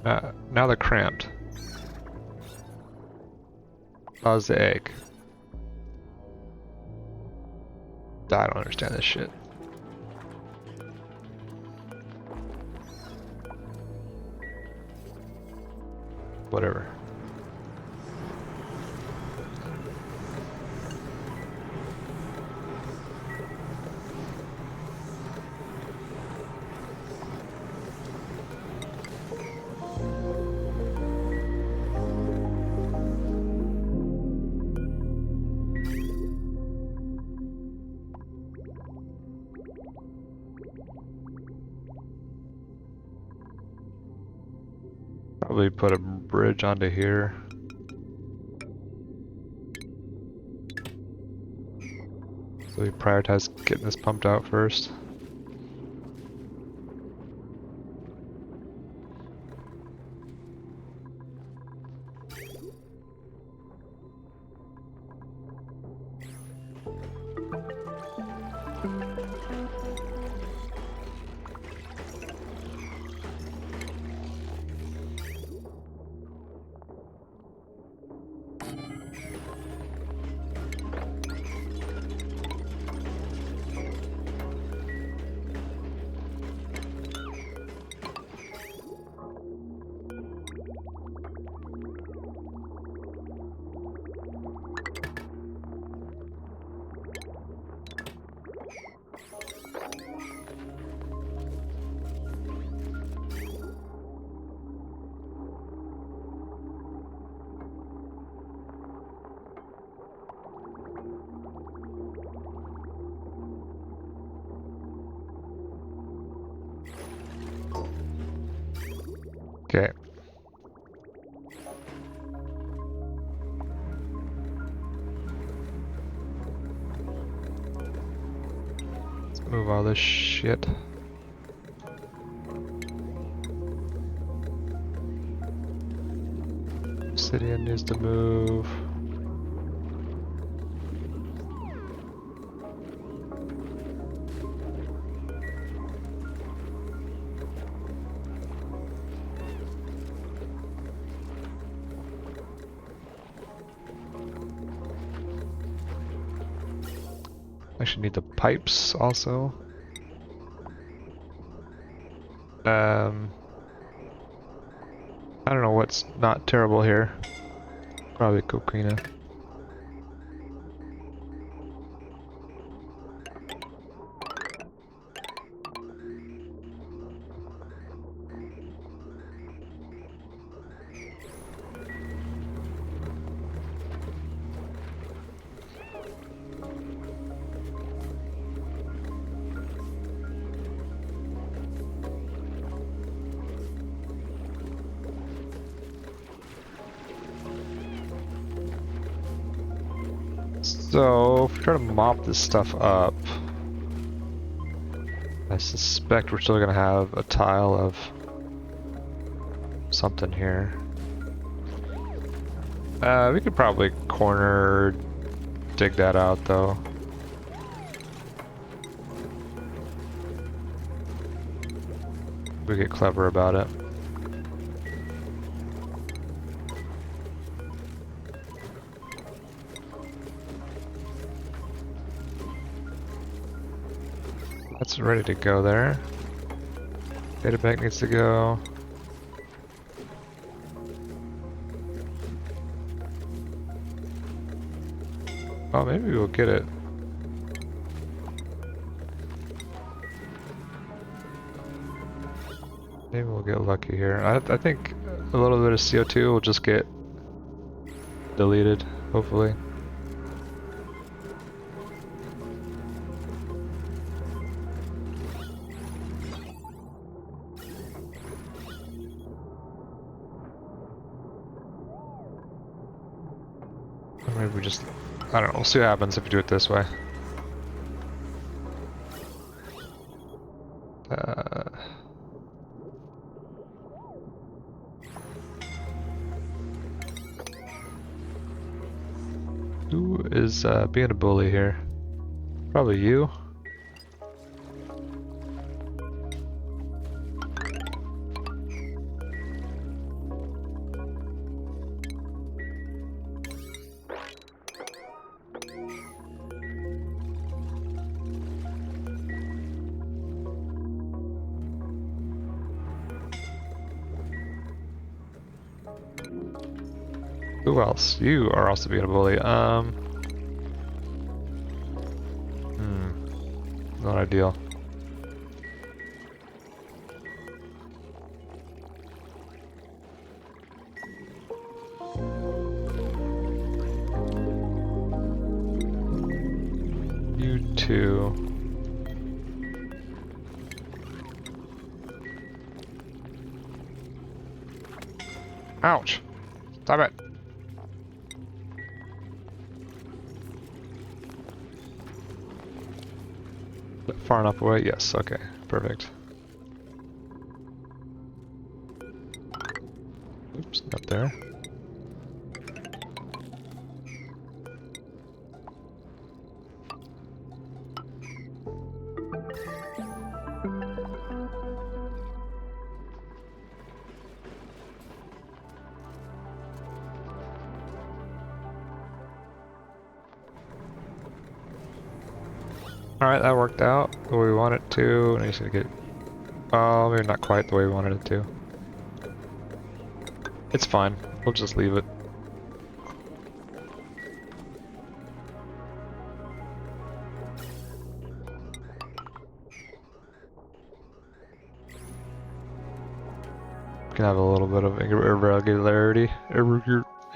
Now they're cramped. How's the egg? I don't understand this shit. Whatever. Probably put a bridge onto here. So we prioritize getting this pumped out first. Okay. Let's move all this shit. Obsidian needs to move. I should need the pipes also. I don't know what's not terrible here. Probably coquina. So, if we try to mop this stuff up, I suspect we're still gonna have a tile of something here. We could probably corner dig that out though. We get clever about it. That's ready to go there. Data bank needs to go. Oh, maybe we'll get it. Maybe we'll get lucky here. I think a little bit of CO2 will just get deleted, hopefully. Or maybe we just, I don't know, we'll see what happens if we do it this way. Who is being a bully here? Probably you. Who else? You are also being a bully. Not ideal. You too. Ouch! Stop it! Far enough away? Yes, okay. Perfect. Oops, not there. Alright, that worked out the way we want it to. And I just gonna get... Oh, maybe not quite the way we wanted it to. It's fine. We'll just leave it. Can have a little bit of irregularity.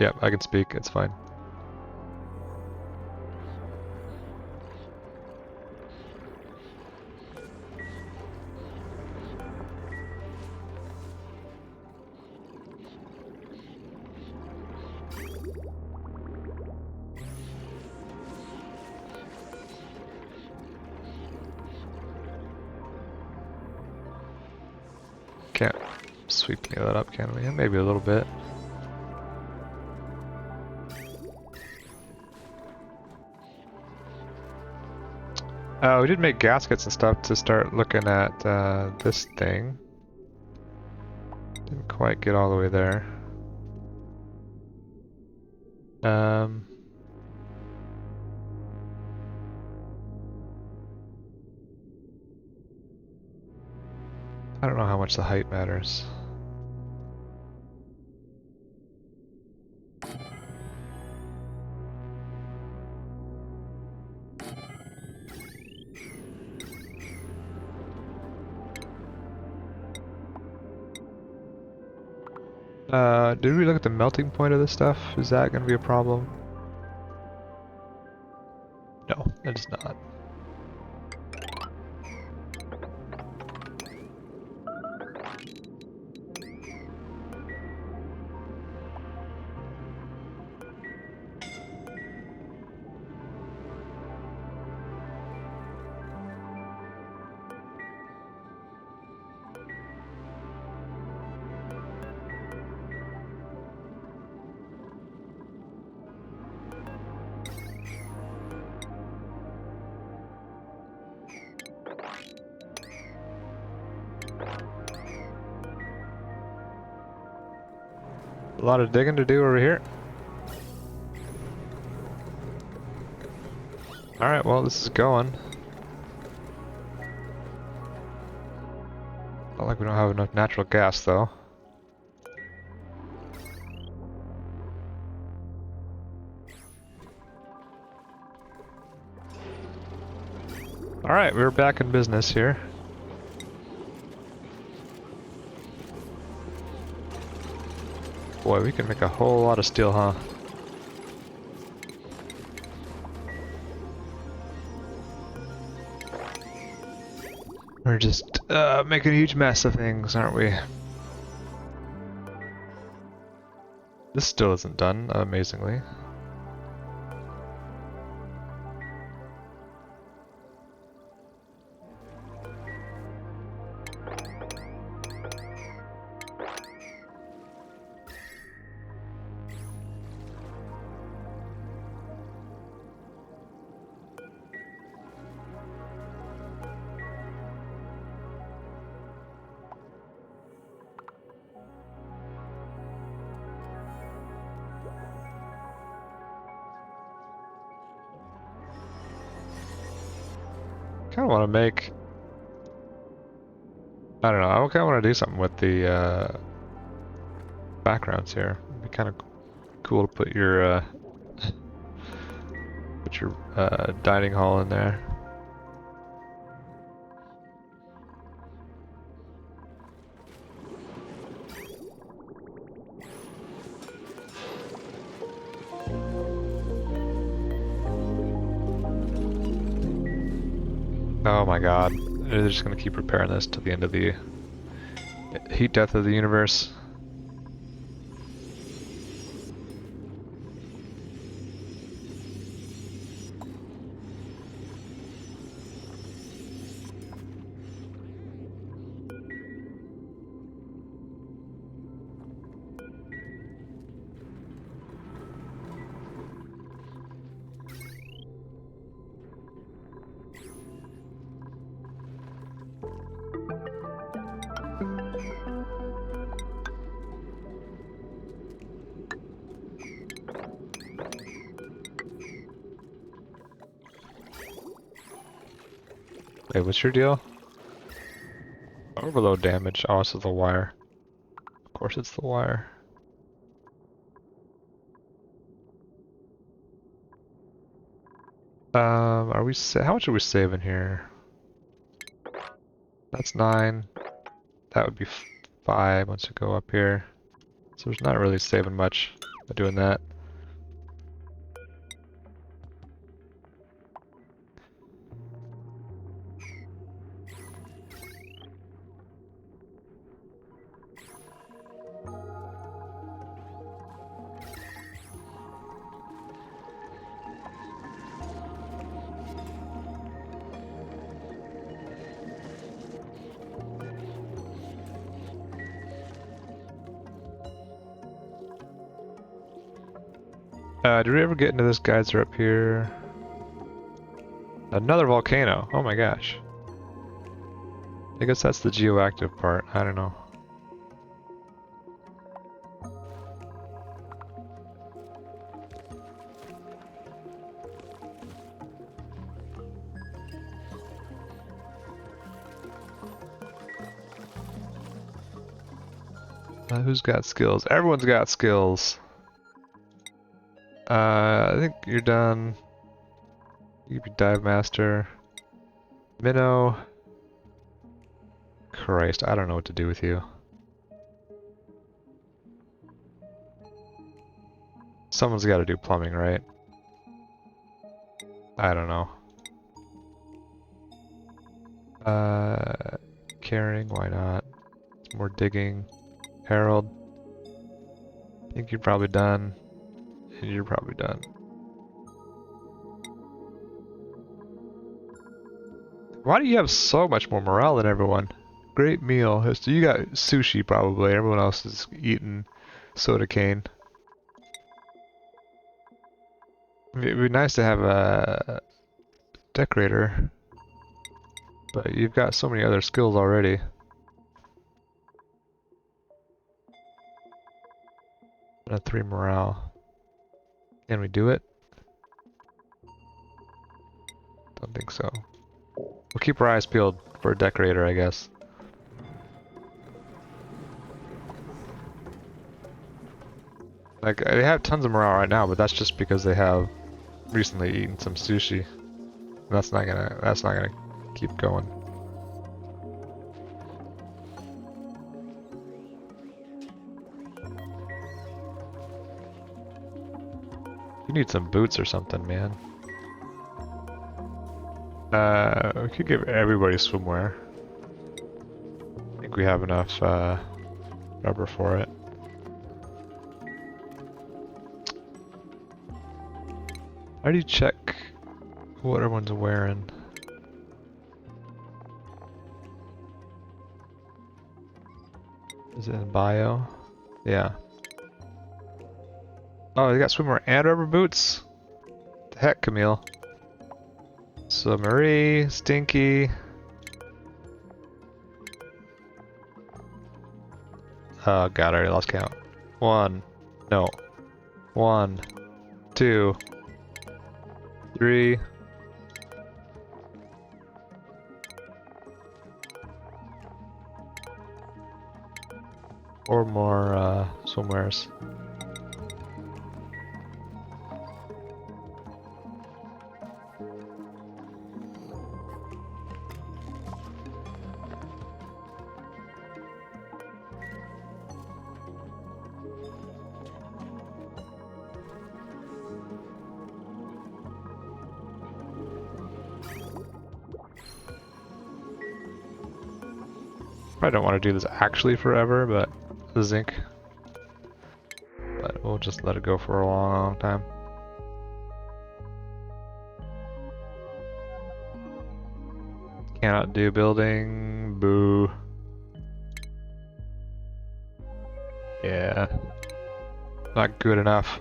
Yep, I can speak. It's fine. Can't sweep any of that up, can we? Maybe a little bit. We did make gaskets and stuff to start looking at this thing. Didn't quite get all the way there. I don't know how much the height matters. Did we look at the melting point of this stuff? Is that gonna be a problem? No, it is not. A lot of digging to do over here. Alright, well, this is going. Not like we don't have enough natural gas, though. Alright, we're back in business here. Boy, we can make a whole lot of steel, huh? We're just making a huge mess of things, aren't we? This still isn't done, amazingly. Kind of want to make... I don't know, I kind of want to do something with the backgrounds here. It'd be kind of cool to put your dining hall in there. Oh my god, they're just gonna keep repairing this till the end of the heat death of the universe. Wait, what's your deal? Overload damage. Oh, it's the wire. Of course it's the wire. Are we how much are we saving here? That's 9. That would be 5 once we go up here. So there's not really saving much by doing that. Did we ever get into this geyser up here? Another volcano. Oh my gosh. I guess that's the geoactive part. I don't know. Who's got skills? Everyone's got skills. I think you're done. You can be dive master. Minnow. Christ, I don't know what to do with you. Someone's got to do plumbing, right? I don't know. Carrying, why not? More digging. Harold, I think you're probably done. You're probably done. Why do you have so much more morale than everyone? Great meal. So you got sushi probably. Everyone else is eating soda cane. It'd be nice to have a decorator, but you've got so many other skills already. A 3 morale. Can we do it? Don't think so. We'll keep our eyes peeled for a decorator, I guess. Like, they have tons of morale right now, but that's just because they have recently eaten some sushi. That's not gonna keep going. You need some boots or something, man. We could give everybody swimwear. I think we have enough rubber for it. How do you check what everyone's wearing? Is it in bio? Yeah. Oh, they got swimwear and rubber boots? The heck, Camille? So Marie, Stinky. Oh god, I already lost count. 1, no. 1, 2, 3. Or more swimwears. I don't want to do this actually forever, but the zinc. But we'll just let it go for a long time. Cannot do building. Boo. Yeah. Not good enough.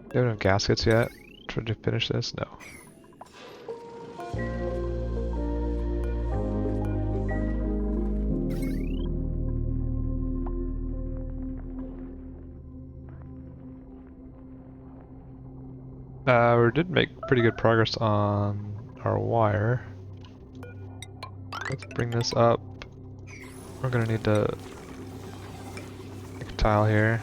Do you have enough gaskets yet? Trying to finish this? No. We did make pretty good progress on our wire. Let's bring this up. We're gonna need to make a tile here.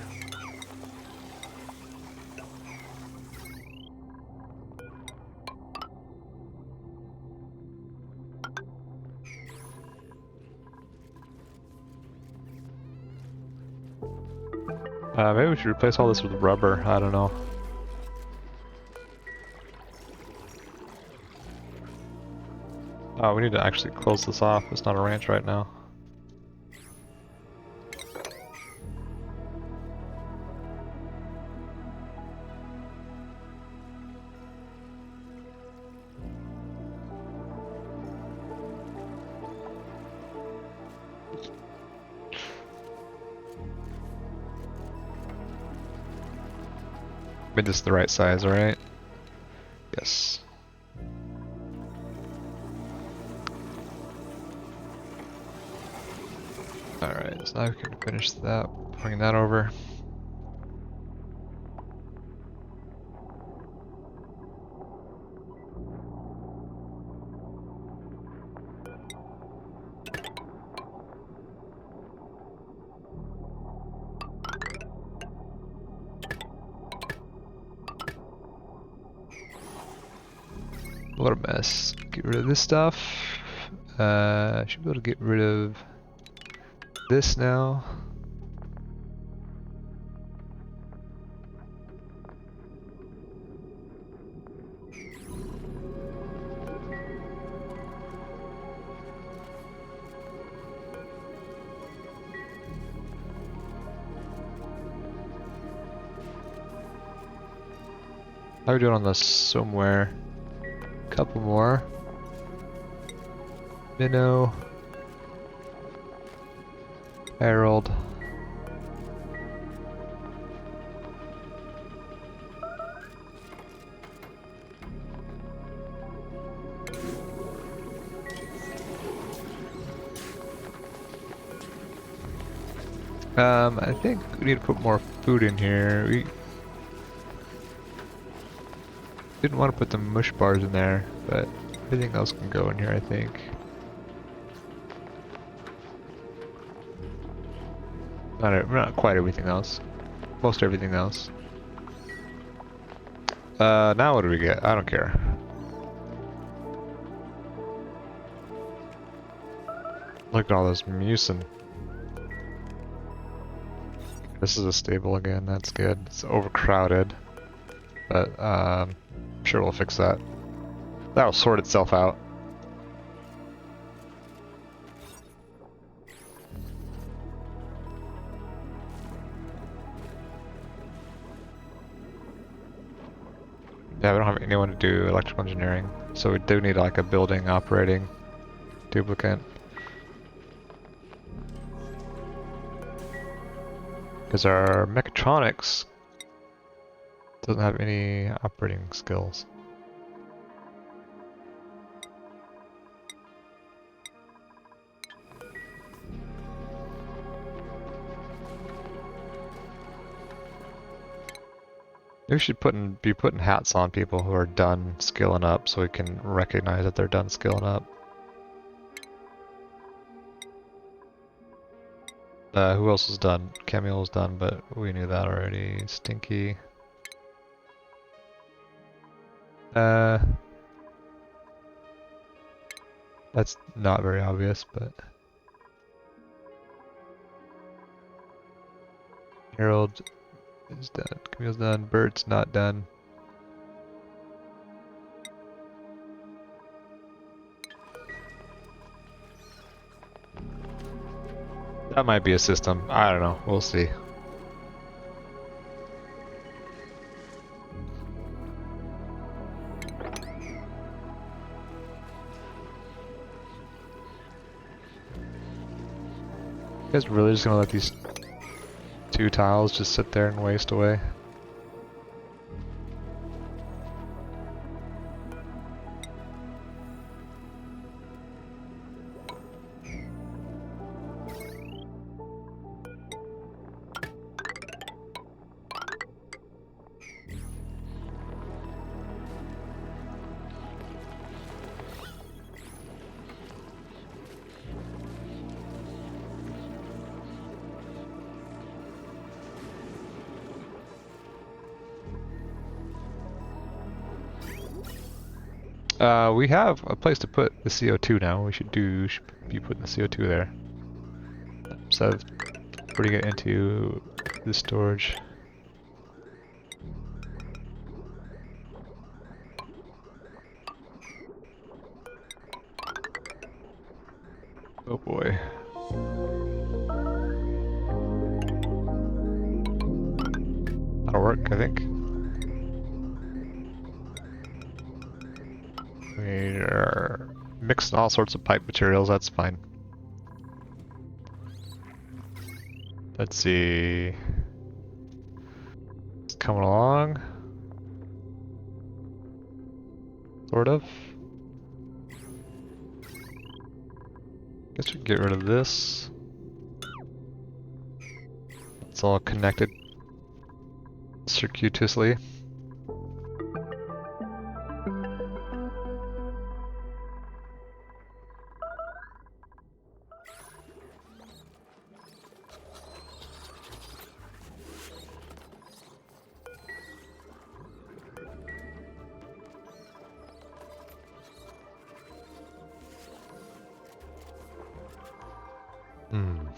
Maybe we should replace all this with rubber, I don't know. Oh, we need to actually close this off. It's not a ranch right now. Made this the right size, alright? Yes. Alright, so now we can finish that, bring that over. What a mess. Get rid of this stuff. Should be able to get rid of this now. How are we doing on this somewhere? Couple more. Minnow. Harold. I think we need to put more food in here. We didn't want to put the mush bars in there, but everything else can go in here, I think. Not quite everything else. Most everything else. Now what do we get? I don't care. Look at all this mucin. This is a stable again, that's good. It's overcrowded, but I'm sure we'll fix that. That'll sort itself out. Yeah, we don't have anyone to do electrical engineering, so we do need like a building operating duplicate. Because our mechatronics doesn't have any operating skills. We should be putting hats on people who are done skilling up so we can recognize that they're done skilling up. Who else is done? Camille was done, but we knew that already. Stinky. That's not very obvious, but... Harold is done. Camille's done. Bert's not done. That might be a system. I don't know. We'll see. You guys really just gonna let these two tiles just sit there and waste away? We have a place to put the CO2 now. We should be putting the CO2 there. So putting it into the storage. Oh boy. That'll work, I think. We're mixing all sorts of pipe materials, that's fine. Let's see. It's coming along. Sort of. Guess we can get rid of this. It's all connected circuitously. Hmm.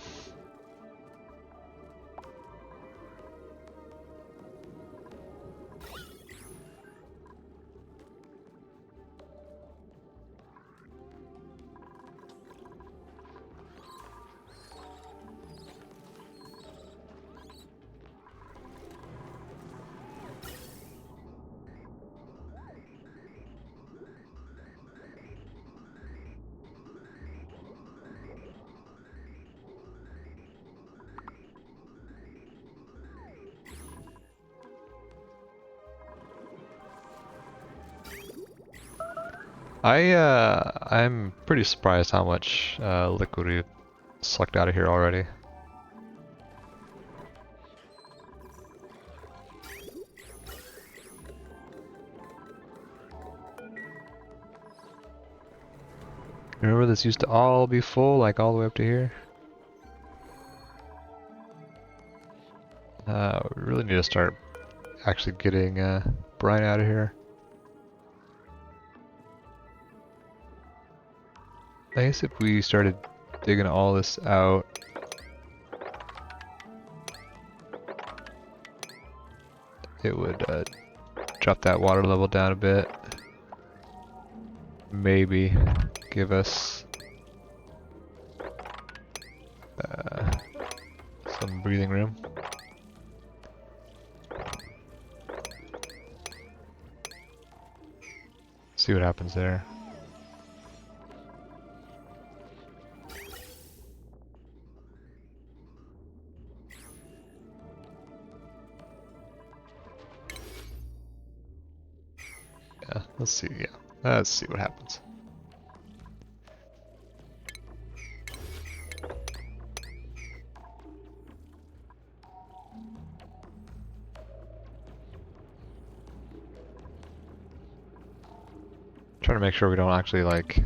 I'm pretty surprised how much liquid we sucked out of here already. Remember this used to all be full, like all the way up to here? We really need to start actually getting brine out of here. I guess if we started digging all this out, it would drop that water level down a bit. Maybe give us some breathing room. See what happens there. Yeah, let's see. Yeah, let's see what happens. Trying to make sure we don't actually like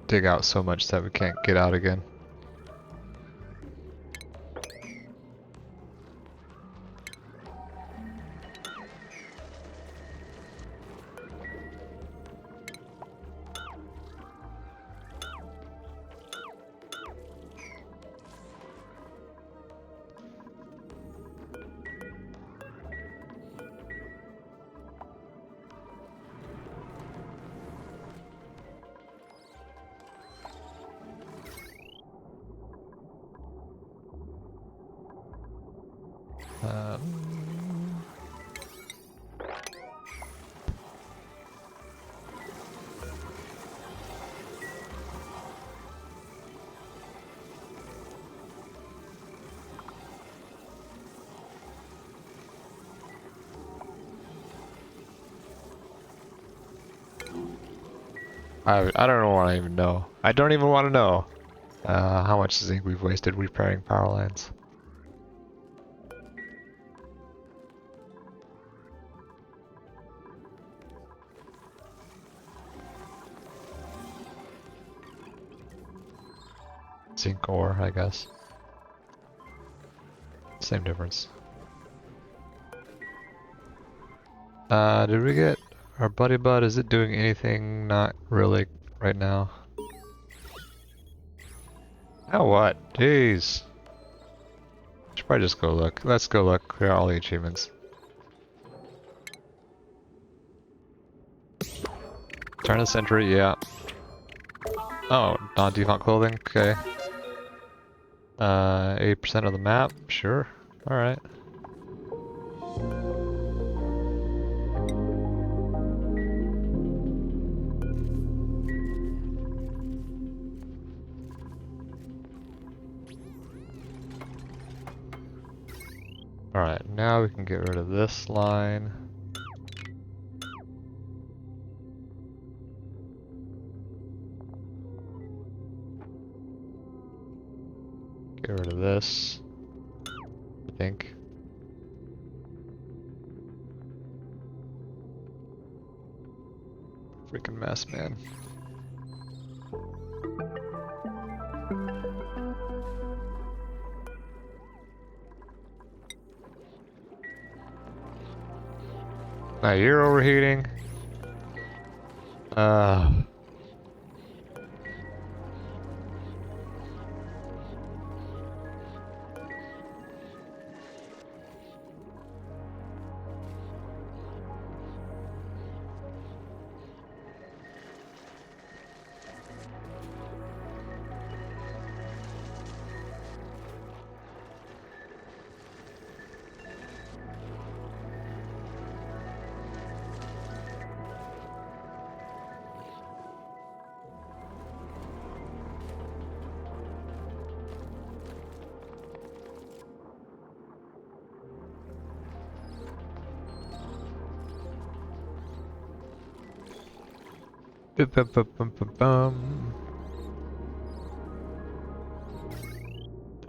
dig out so much that we can't get out again. I don't want to even know. I don't even want to know how much zinc we've wasted repairing power lines. Zinc ore, I guess. Same difference. Did we get our buddy bud? Is it doing anything? Not really right now. Now what? Jeez. Should probably just go look. Let's go look. Clear all the achievements. Turn of the century, yeah. Oh, non-default clothing, okay. 80% of the map, sure. Alright. Alright, now we can get rid of this line. Get rid of this, I think. Freaking mess, man. Now you're overheating. Bum.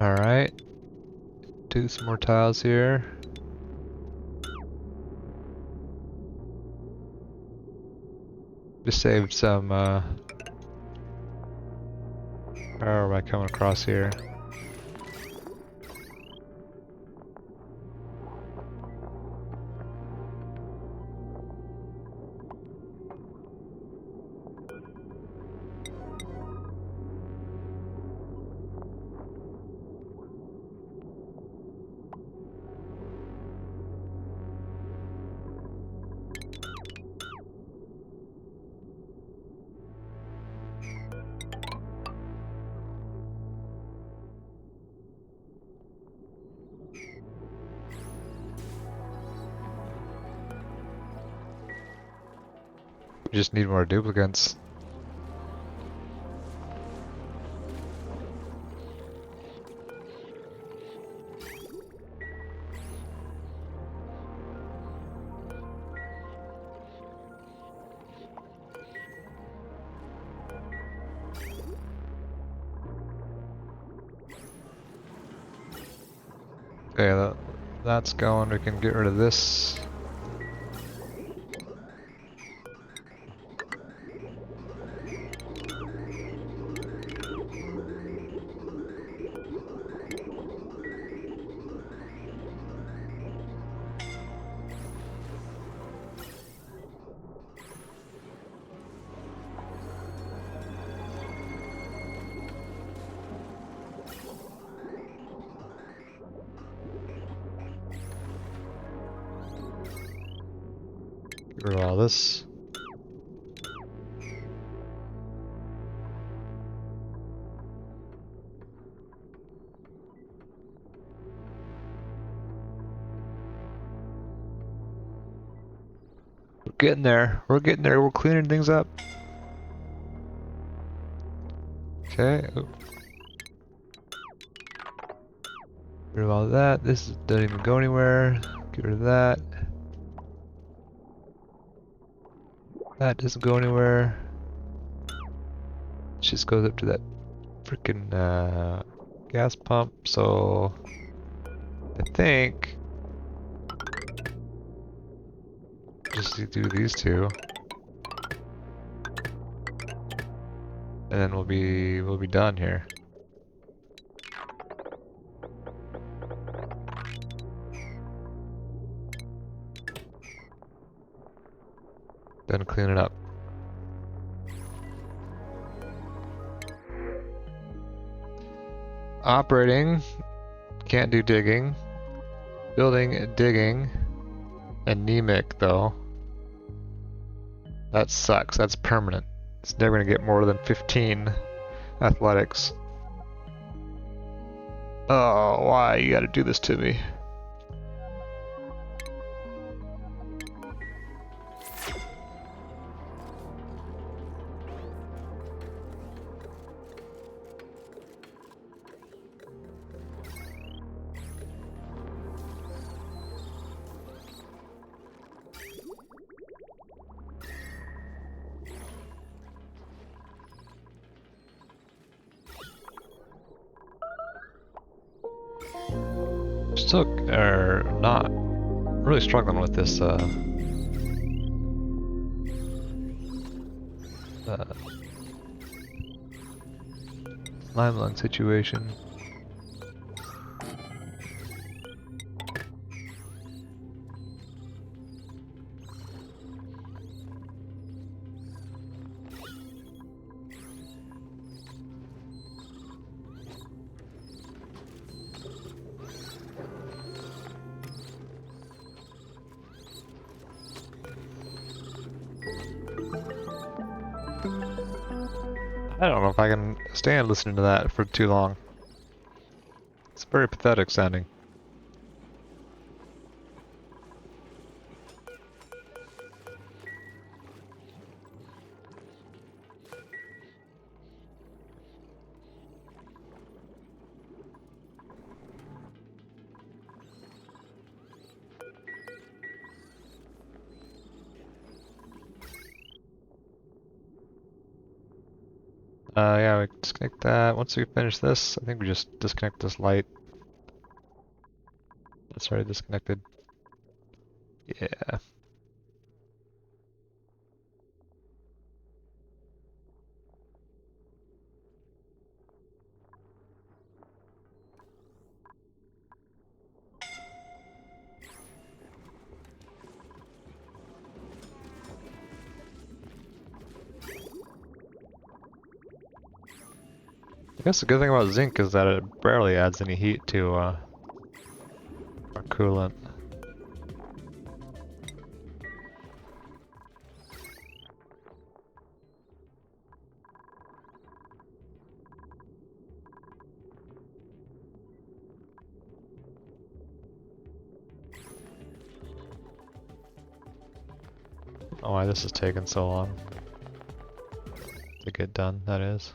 Alright. Do some more tiles here. Just saved some, how am I coming across here? We just need more duplicates. Okay, that's going. We can get rid of this. Get rid of all this. We're getting there. We're getting there. We're cleaning things up. Okay. Oh. Get rid of all that. This doesn't even go anywhere. Get rid of that. That doesn't go anywhere. It just goes up to that freaking gas pump. So I think just do these two, and then we'll be done here. Then clean it up. Operating, can't do digging. Building, digging. Anemic though. That sucks, that's permanent. It's never gonna get more than 15 athletics. Oh, why you gotta do this to me? still are not really struggling with this slime lung situation. I don't know if I can stand listening to that for too long. It's very pathetic sounding. Yeah, we disconnect that. Once we finish this, I think we just disconnect this light. That's already disconnected. Yeah. I guess the good thing about zinc is that it barely adds any heat to our coolant. Oh, why this is taking so long to get done, that is.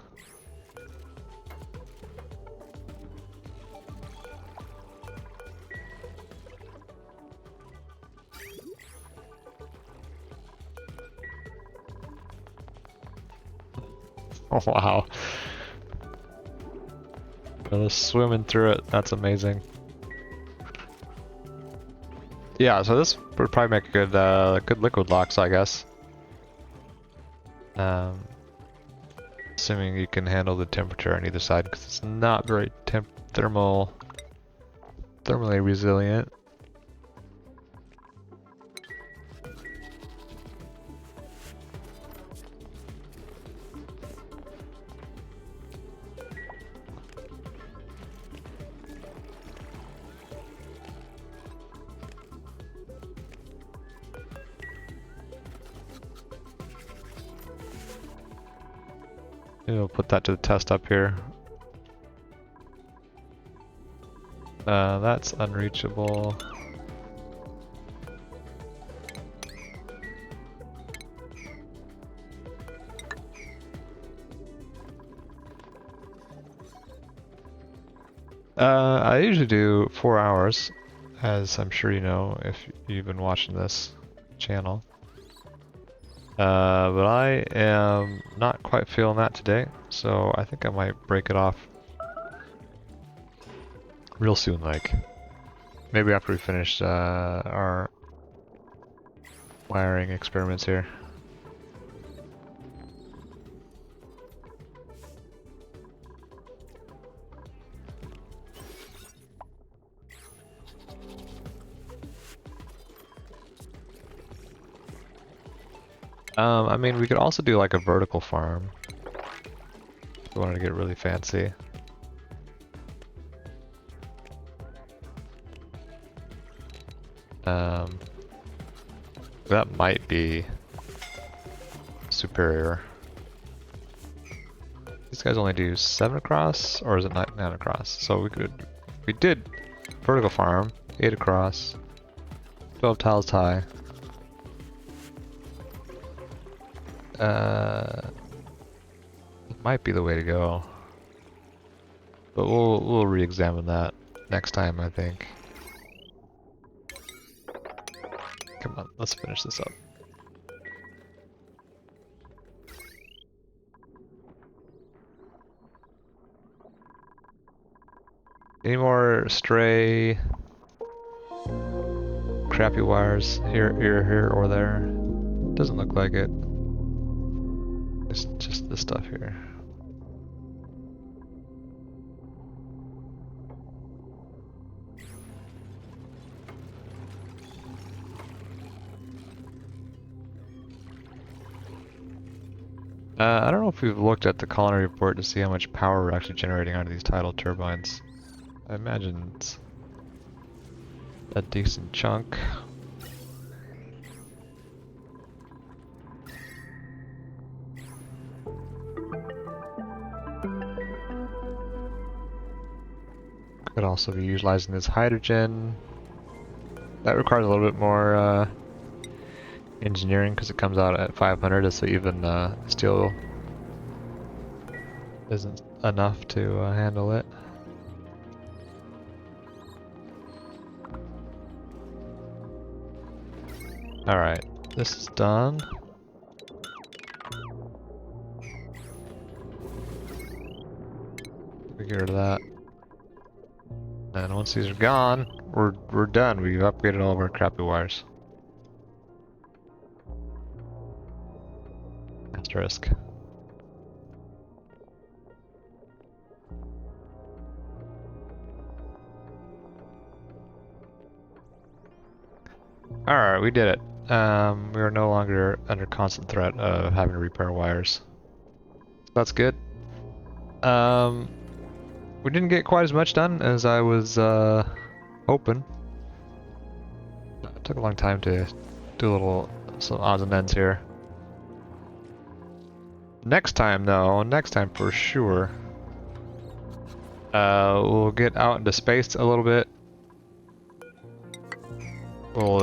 Oh, wow. Just swimming through it, that's amazing. Yeah, so this would probably make a good liquid locks, I guess. Assuming you can handle the temperature on either side, because it's not very thermally resilient. Maybe we'll put that to the test up here. That's unreachable. I usually do 4 hours, as I'm sure you know if you've been watching this channel. But I am not quite feeling that today, so I think I might break it off real soon, like maybe after we finish our wiring experiments here. I mean, we could also do like a vertical farm if we wanted to get really fancy. That might be superior. These guys only do 7 across, or is it 9 across? So we did vertical farm, 8 across, 12 tiles high. It might be the way to go, but we'll re-examine that next time, I think. Come on, let's finish this up. Any more stray crappy wires here, or there. Doesn't look like it. It's just this stuff here. I don't know if we've looked at the colony report to see how much power we're actually generating out of these tidal turbines. I imagine it's a decent chunk. Could also be utilizing this hydrogen. That requires a little bit more engineering because it comes out at 500, so even steel isn't enough to handle it. Alright, this is done. We get rid of that. And once these are gone, we're done. We've upgraded all of our crappy wires. Asterisk. Alright, we did it. We are no longer under constant threat of having to repair wires. That's good. We didn't get quite as much done as I was hoping. It took a long time to do some odds and ends here. Next time though, next time for sure, we'll get out into space a little bit. We'll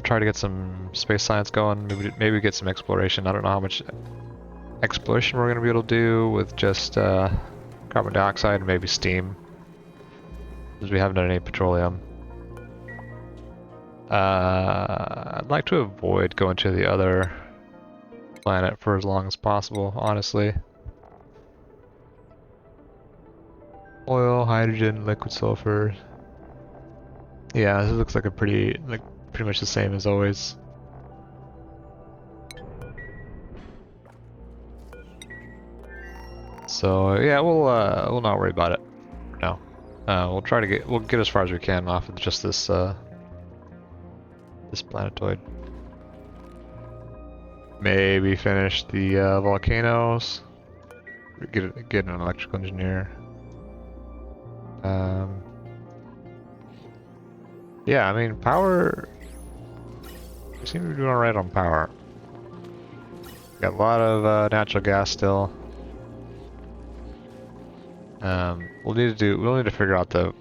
try to get some space science going. Maybe get some exploration. I don't know how much exploration we're gonna be able to do with just carbon dioxide and maybe steam, because we haven't done any petroleum. I'd like to avoid going to the other planet for as long as possible, honestly. Oil, hydrogen, liquid sulfur. Yeah, this looks like a pretty much the same as always. So yeah, we'll not worry about it for now. We'll get as far as we can off of just this this planetoid. Maybe finish the volcanoes. Get an electrical engineer. Yeah, I mean power. We seem to be doing alright on power. Got a lot of natural gas still. We'll need to figure out the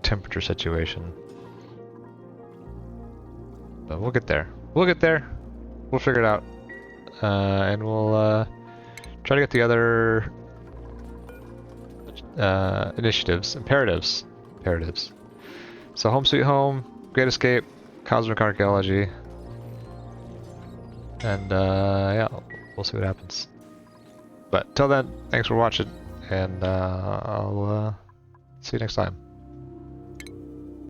temperature situation. But we'll get there. We'll get there. We'll figure it out. And we'll try to get the other imperatives. So Home Sweet Home, Great Escape, Cosmic Archaeology, and yeah, we'll see what happens. But till then, thanks for watching, and I'll see you next time.